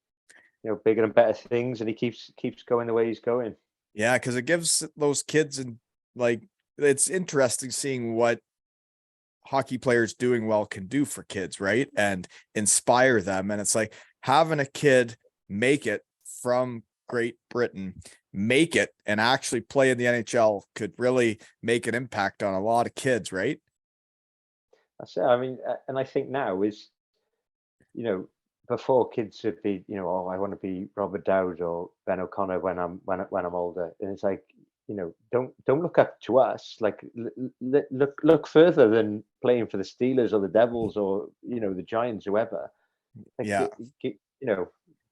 bigger and better things, and he keeps going the way he's going. Yeah, because it gives those kids, and like, it's interesting seeing what hockey players doing well can do for kids, right? And inspire them. And it's like having a kid make it from Great Britain, make it and actually play in the NHL could really make an impact on a lot of kids, right? That's it. I mean, and I think now is, before kids would be, oh, I want to be Robert Dowd or Ben O'Connor when I'm older, and it's like, don't look up to us. Like, look further than playing for the Steelers or the Devils or the Giants, whoever. Like, Yeah,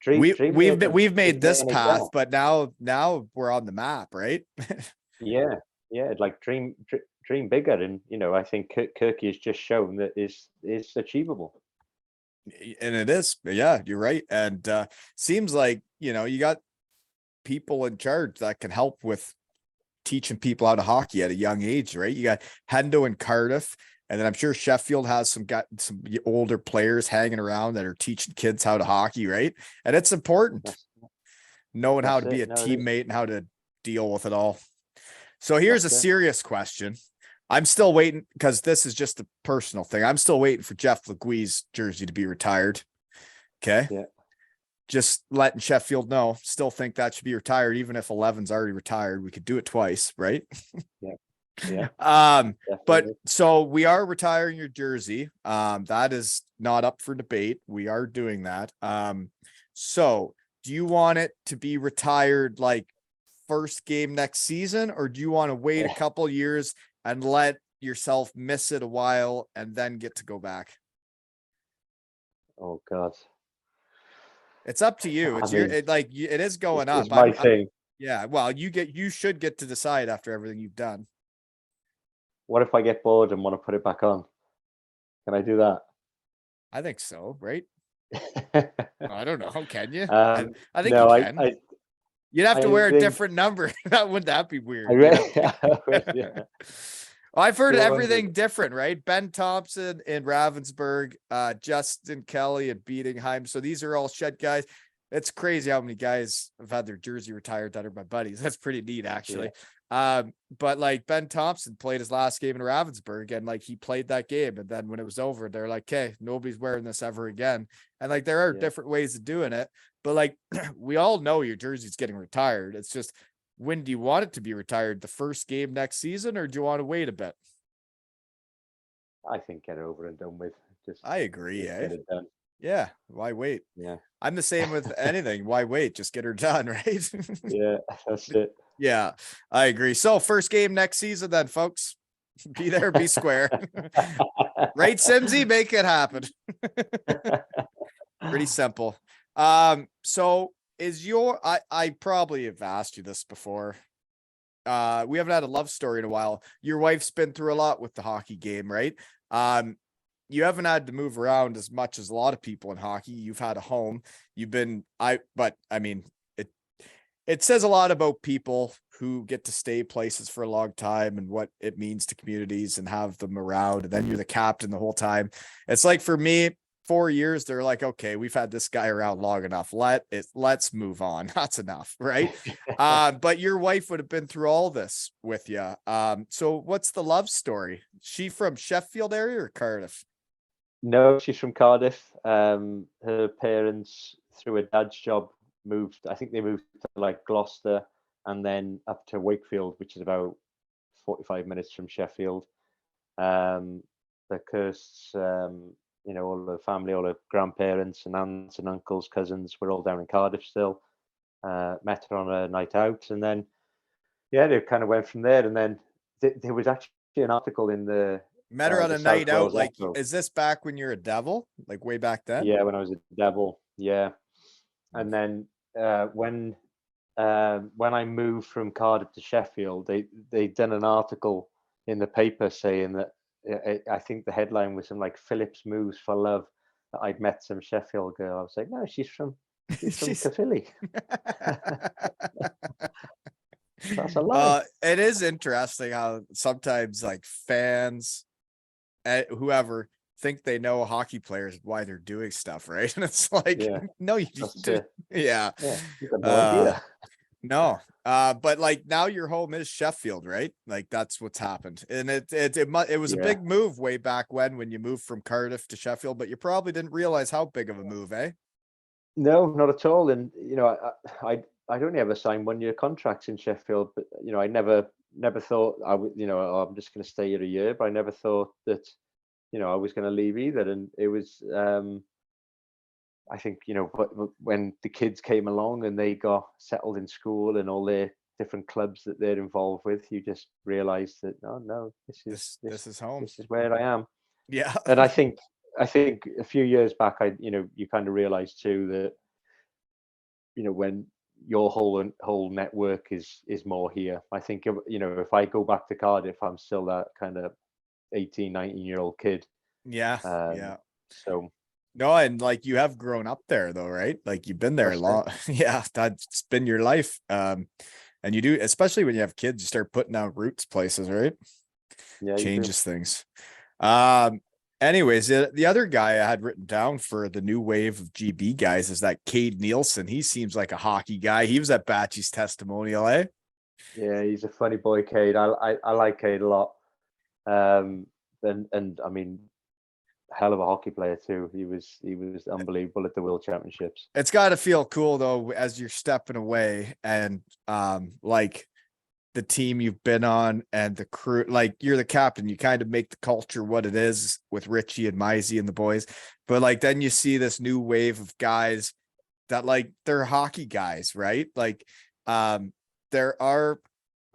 dream. We've made this NHL. path, but now we're on the map, right? Yeah, like dream bigger, and I think Kirky has just shown that is achievable. And it is. Yeah, you're right. And seems like you got people in charge that can help with teaching people how to hockey at a young age, right? You got Hendo in Cardiff, and then I'm sure Sheffield has some older players hanging around that are teaching kids how to hockey, right? And it's important knowing how to be a teammate and how to deal with it all. So here's a serious question. I'm still waiting, because this is just a personal thing. I'm still waiting for Jeff Legui's jersey to be retired. Okay. Yeah. Just letting Sheffield know, still think that should be retired, even if 11's already retired. We could do it twice, right? Yeah. But so we are retiring your jersey. That is not up for debate. We are doing that. So do you want it to be retired like first game next season, or do you want to wait a couple years and let yourself miss it a while and then get to go back? Oh God. It's up to you. It's it is going up. It's my thing. Yeah. Well, you should get to decide after everything you've done. What if I get bored and want to put it back on? Can I do that? I think so, right? I don't know. Can you? I think no, you can. You'd have to wear a different number. Wouldn't that be weird? Yeah. I've heard everything different, right? Ben Thompson in Ravensburg, Justin Kelly at Bietigheim. So these are all shed guys. It's crazy how many guys have had their jersey retired that are my buddies. That's pretty neat, actually. Yeah. But like Ben Thompson played his last game in Ravensburg, and like he played that game, and then when it was over, they're like, "Okay, nobody's wearing this ever again." And like there are different ways of doing it, but like we all know your jersey's getting retired. It's just, when do you want it to be retired? The first game next season, or do you want to wait a bit? I think get over and done with. I agree. Get it done. Yeah. Why wait? Yeah. I'm the same with anything. Why wait? Just get her done, right? Yeah, that's it. Yeah, I agree. So first game next season then, folks. Be there, be square. Right, Simsy? Make it happen. Pretty simple. So is I probably have asked you this before. We haven't had a love story in a while. Your wife's been through a lot with the hockey game, right? You haven't had to move around as much as a lot of people in hockey. You've had a home. But I mean, it says a lot about people who get to stay places for a long time and what it means to communities and have them around. And then you're the captain the whole time. It's like, for me, 4 years, they're like, okay, we've had this guy around long enough. Let's move on. That's enough. Right. But your wife would have been through all this with you. So what's the love story? She from Sheffield area or Cardiff? No, she's from Cardiff. Her parents, through her dad's job, moved. I think they moved to like Gloucester, and then up to Wakefield, which is about 45 minutes from Sheffield. The Kirsts, all the family, all the grandparents and aunts and uncles, cousins, were all down in Cardiff still. Met her on a night out, and then they kind of went from there. And then there was actually an article in the Met her on the a South night out. Wales Like, Echo. is this back when you're a devil? Like way back then? Yeah, when I was a devil. Yeah, and then when I moved from Cardiff to Sheffield, they'd done an article in the paper saying that I think the headline was something like "Phillips moves for love." That I'd met some Sheffield girl. I was like, no, she's from Caerphilly. That's a lie. It is interesting how sometimes like fans, whoever, think they know hockey players why they're doing stuff, right? And it's like, no, you didn't. Yeah, you got no idea. No, but like now your home is Sheffield, right? Like that's what's happened, and it was a big move way back when you moved from Cardiff to Sheffield, but you probably didn't realize how big of a move, eh? No, not at all. And I'd only ever signed 1-year contracts in Sheffield, but I never thought I would. I'm just going to stay here a year, but I never thought that I was going to leave either. And it was. I think when the kids came along and they got settled in school and all their different clubs that they're involved with, you just realize that no, this is home. This is where I am. Yeah. And I think a few years back, you kind of realize too that when your whole network is more here. I think if I go back to Cardiff, I'm still that kind of 18, 19-year-old kid. Yeah. Yeah. So. No, and like you have grown up there though, right? Like you've been there a lot. Yeah, that's been your life. And you do, especially when you have kids, you start putting out roots places, right? Yeah, changes things. Anyways, the other guy I had written down for the new wave of GB guys is that Cade Nielsen. He seems like a hockey guy. He was at Batchy's testimonial, eh? Yeah, he's a funny boy, Cade. I like Cade a lot. And I mean, hell of a hockey player too. He was unbelievable at the World Championships. It's got to feel cool though as you're stepping away and like the team you've been on and the crew, like you're the captain, you kind of make the culture what it is with Richie and Mizey and the boys. But like then you see this new wave of guys that like they're hockey guys, right? Like there are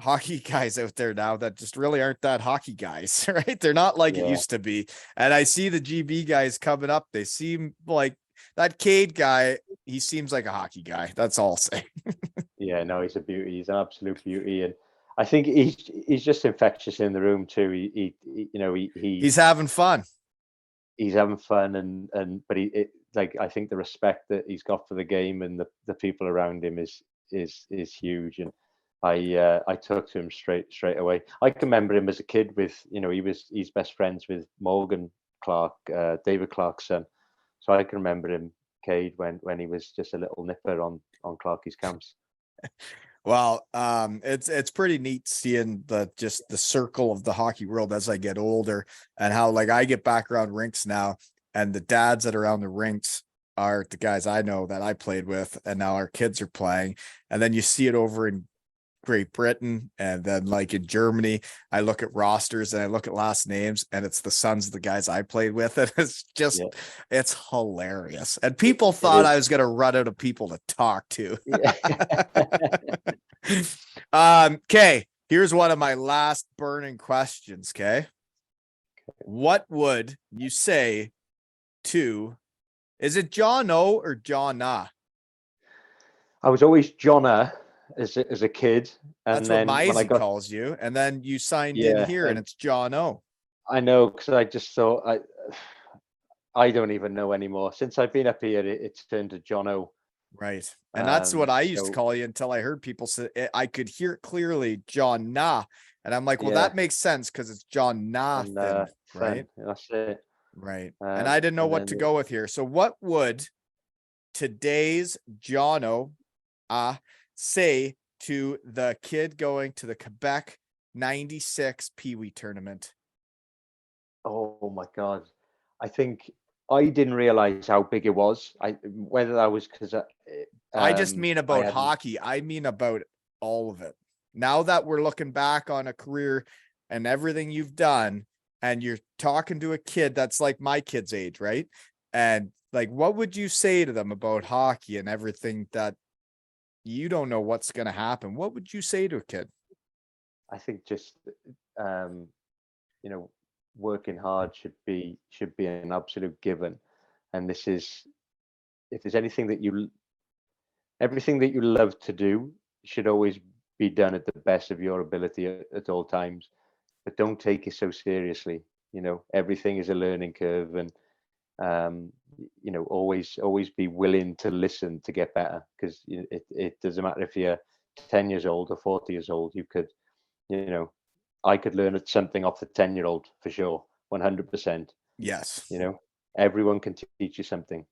hockey guys out there now that just really aren't that hockey guys, right? They're not like it used to be. And I see the GB guys coming up. They seem like that Cade guy. He seems like a hockey guy. That's all I'll say. Yeah, no, he's a beauty. He's an absolute beauty. And I think he's just infectious in the room too. He's having fun. He's having fun. But I think the respect that he's got for the game and the people around him is huge. And I took to him straight away. I can remember him as a kid with, he's best friends with Morgan Clark, David Clark's son. So I can remember him, Cade, when he was just a little nipper on Clarkie's camps. Well, it's pretty neat seeing the circle of the hockey world as I get older and how like I get back around rinks now and the dads that are around the rinks are the guys I know that I played with and now our kids are playing. And then you see it over in Great Britain and then like in Germany, I look at rosters and I look at last names and it's the sons of the guys I played with. And it's just, it's hilarious. And people thought I was going to run out of people to talk to. Okay. Here's one of my last burning questions. Okay. What would you say to, is it John O or John A? I was always John as a kid, and that's then what Mizey calls you, and then you signed in here, and it's John O. I know, because I just thought I don't even know anymore. Since I've been up here, it's turned to John O. Right, and that's what I used to call you until I heard people say I could hear it clearly, John Na, and I'm like, well, that makes sense because it's John Nathan, right? That's it, right. And I didn't know what to go with here. So, what would today's John O say to the kid going to the Quebec 96 Pee Wee tournament? Oh my God. I think I didn't realize how big it was. Whether that was because I just mean about hockey. I mean about all of it. Now that we're looking back on a career and everything you've done, and you're talking to a kid that's like my kid's age, right? And like, what would you say to them about hockey and everything that you don't know what's going to happen? What would you say to a kid? I think just you know, working hard should be an absolute given. And this is, if there's anything that everything that you love to do should always be done at the best of your ability at all times. But don't take it so seriously. You know, everything is a learning curve, and you know, always be willing to listen to get better, because it doesn't matter if you're 10 years old or 40 years old. You could, you know, I could learn something off the 10-year-old for sure, 100%. Yes. You know, everyone can teach you something.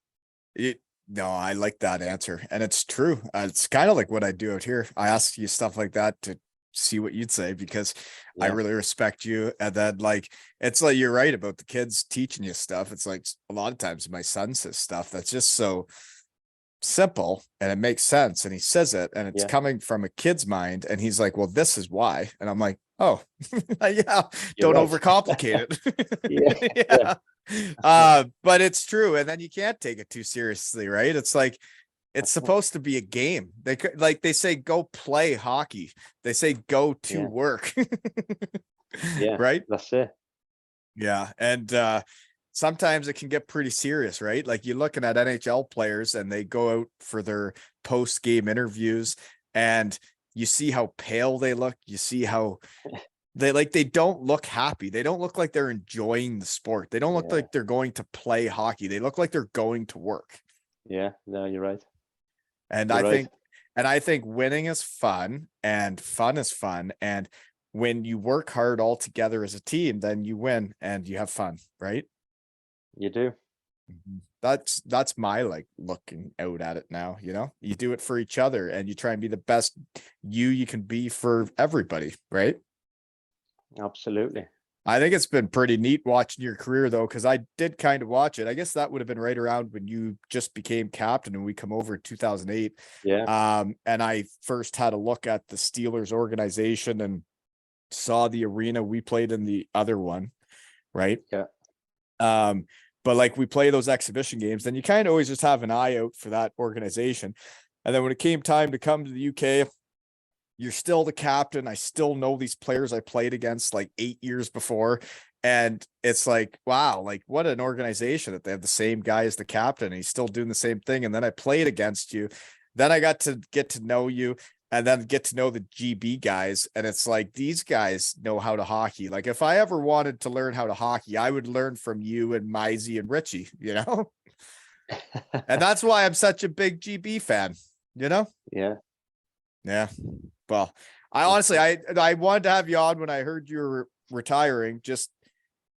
No, I like that answer. And it's true. It's kind of like what I do out here. I ask you stuff like that to see what you'd say, because I really respect you. And then like, it's like, you're right about the kids teaching you stuff. It's like a lot of times my son says stuff that's just so simple and it makes sense. And he says it and it's coming from a kid's mind. And he's like, well, this is why. And I'm like, oh, yeah, don't overcomplicate it. Yeah. But it's true. And then you can't take it too seriously, right? It's like, it's supposed to be a game. They could, like they say, go play hockey. They say go to work. Right. That's it. Yeah. And sometimes it can get pretty serious, right? Like you're looking at NHL players and they go out for their post-game interviews and you see how pale they look. You see how they don't look happy. They don't look like they're enjoying the sport. They don't look like they're going to play hockey. They look like they're going to work. Yeah, no, you're right. And I think winning is fun and fun is fun. And when you work hard all together as a team, then you win and you have fun, right? You do. That's my like looking out at it now. You know, you do it for each other and you try and be the best you can be for everybody, right? Absolutely. I think it's been pretty neat watching your career though, because I did kind of watch it. I guess that would have been right around when you just became captain and we come over in 2008. Yeah. And I first had a look at the Steelers organization and saw the arena. We played in the other one, right? Yeah. But like we play those exhibition games, then you kind of always just have an eye out for that organization. And then when it came time to come to the UK, you're still the captain. I still know these players I played against like 8 years before. And it's like, wow, like what an organization that they have the same guy as the captain and he's still doing the same thing. And then I played against you. Then I got to get to know you and then get to know the GB guys. And it's like, these guys know how to hockey. Like if I ever wanted to learn how to hockey, I would learn from you and Mizey and Richie, you know? And that's why I'm such a big GB fan, you know? Yeah. Yeah. Well, I honestly, I wanted to have you on when I heard you were retiring, just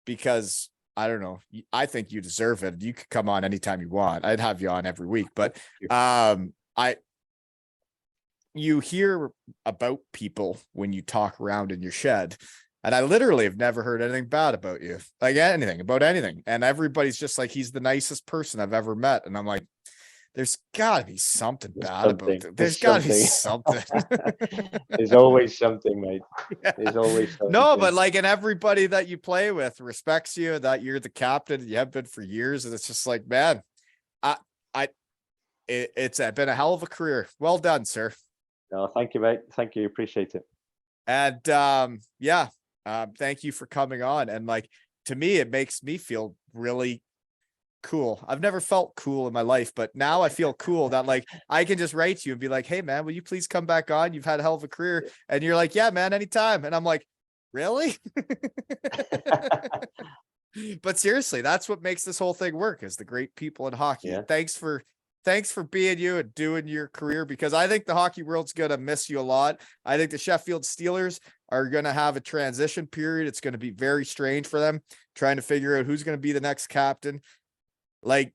because I don't know. I think you deserve it. You could come on anytime you want. I'd have you on every week, but you hear about people when you talk around in your shed, and I literally have never heard anything bad about you, like anything about anything. And everybody's just like, he's the nicest person I've ever met. And I'm like, there's gotta be something bad about it. There's gotta be something. There's always something, mate. Yeah. There's always something. No, but like, and everybody that you play with respects you, that you're the captain, you have been for years. And it's just like, man, it's been a hell of a career. Well done, sir. No, thank you, mate. Thank you. Appreciate it. And thank you for coming on. And like, to me, it makes me feel really cool. I've never felt cool in my life, but now I feel cool that like I can just write you and be like, hey man, will you please come back on? You've had a hell of a career. And you're like, yeah, man, anytime. And I'm like, really? But seriously, that's what makes this whole thing work, is the great people in hockey. Yeah. Thanks for being you and doing your career, because I think the hockey world's going to miss you a lot. I think the Sheffield Steelers are going to have a transition period. It's going to be very strange for them trying to figure out who's going to be the next captain. Like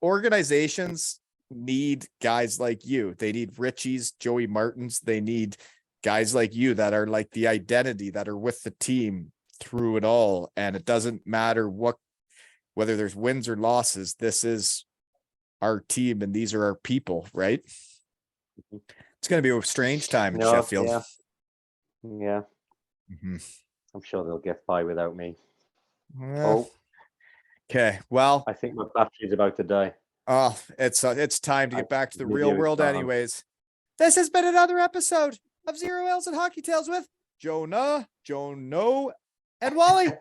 organizations need guys like you. They need Richies, Joey Martins. They need guys like you that are like the identity, that are with the team through it all. And it doesn't matter whether there's wins or losses. This is our team and these are our people, right? It's going to be a strange time in No, Sheffield. Yeah. Mhm. I'm sure they'll get by without me. Yeah. Oh, Okay. Well, I think my battery's about to die. oh, it's time to get back to the real Maybe world it's on. anyways. This has been another episode of Zero Ales and Hockey Tales with Jonah, Jono, and Wally.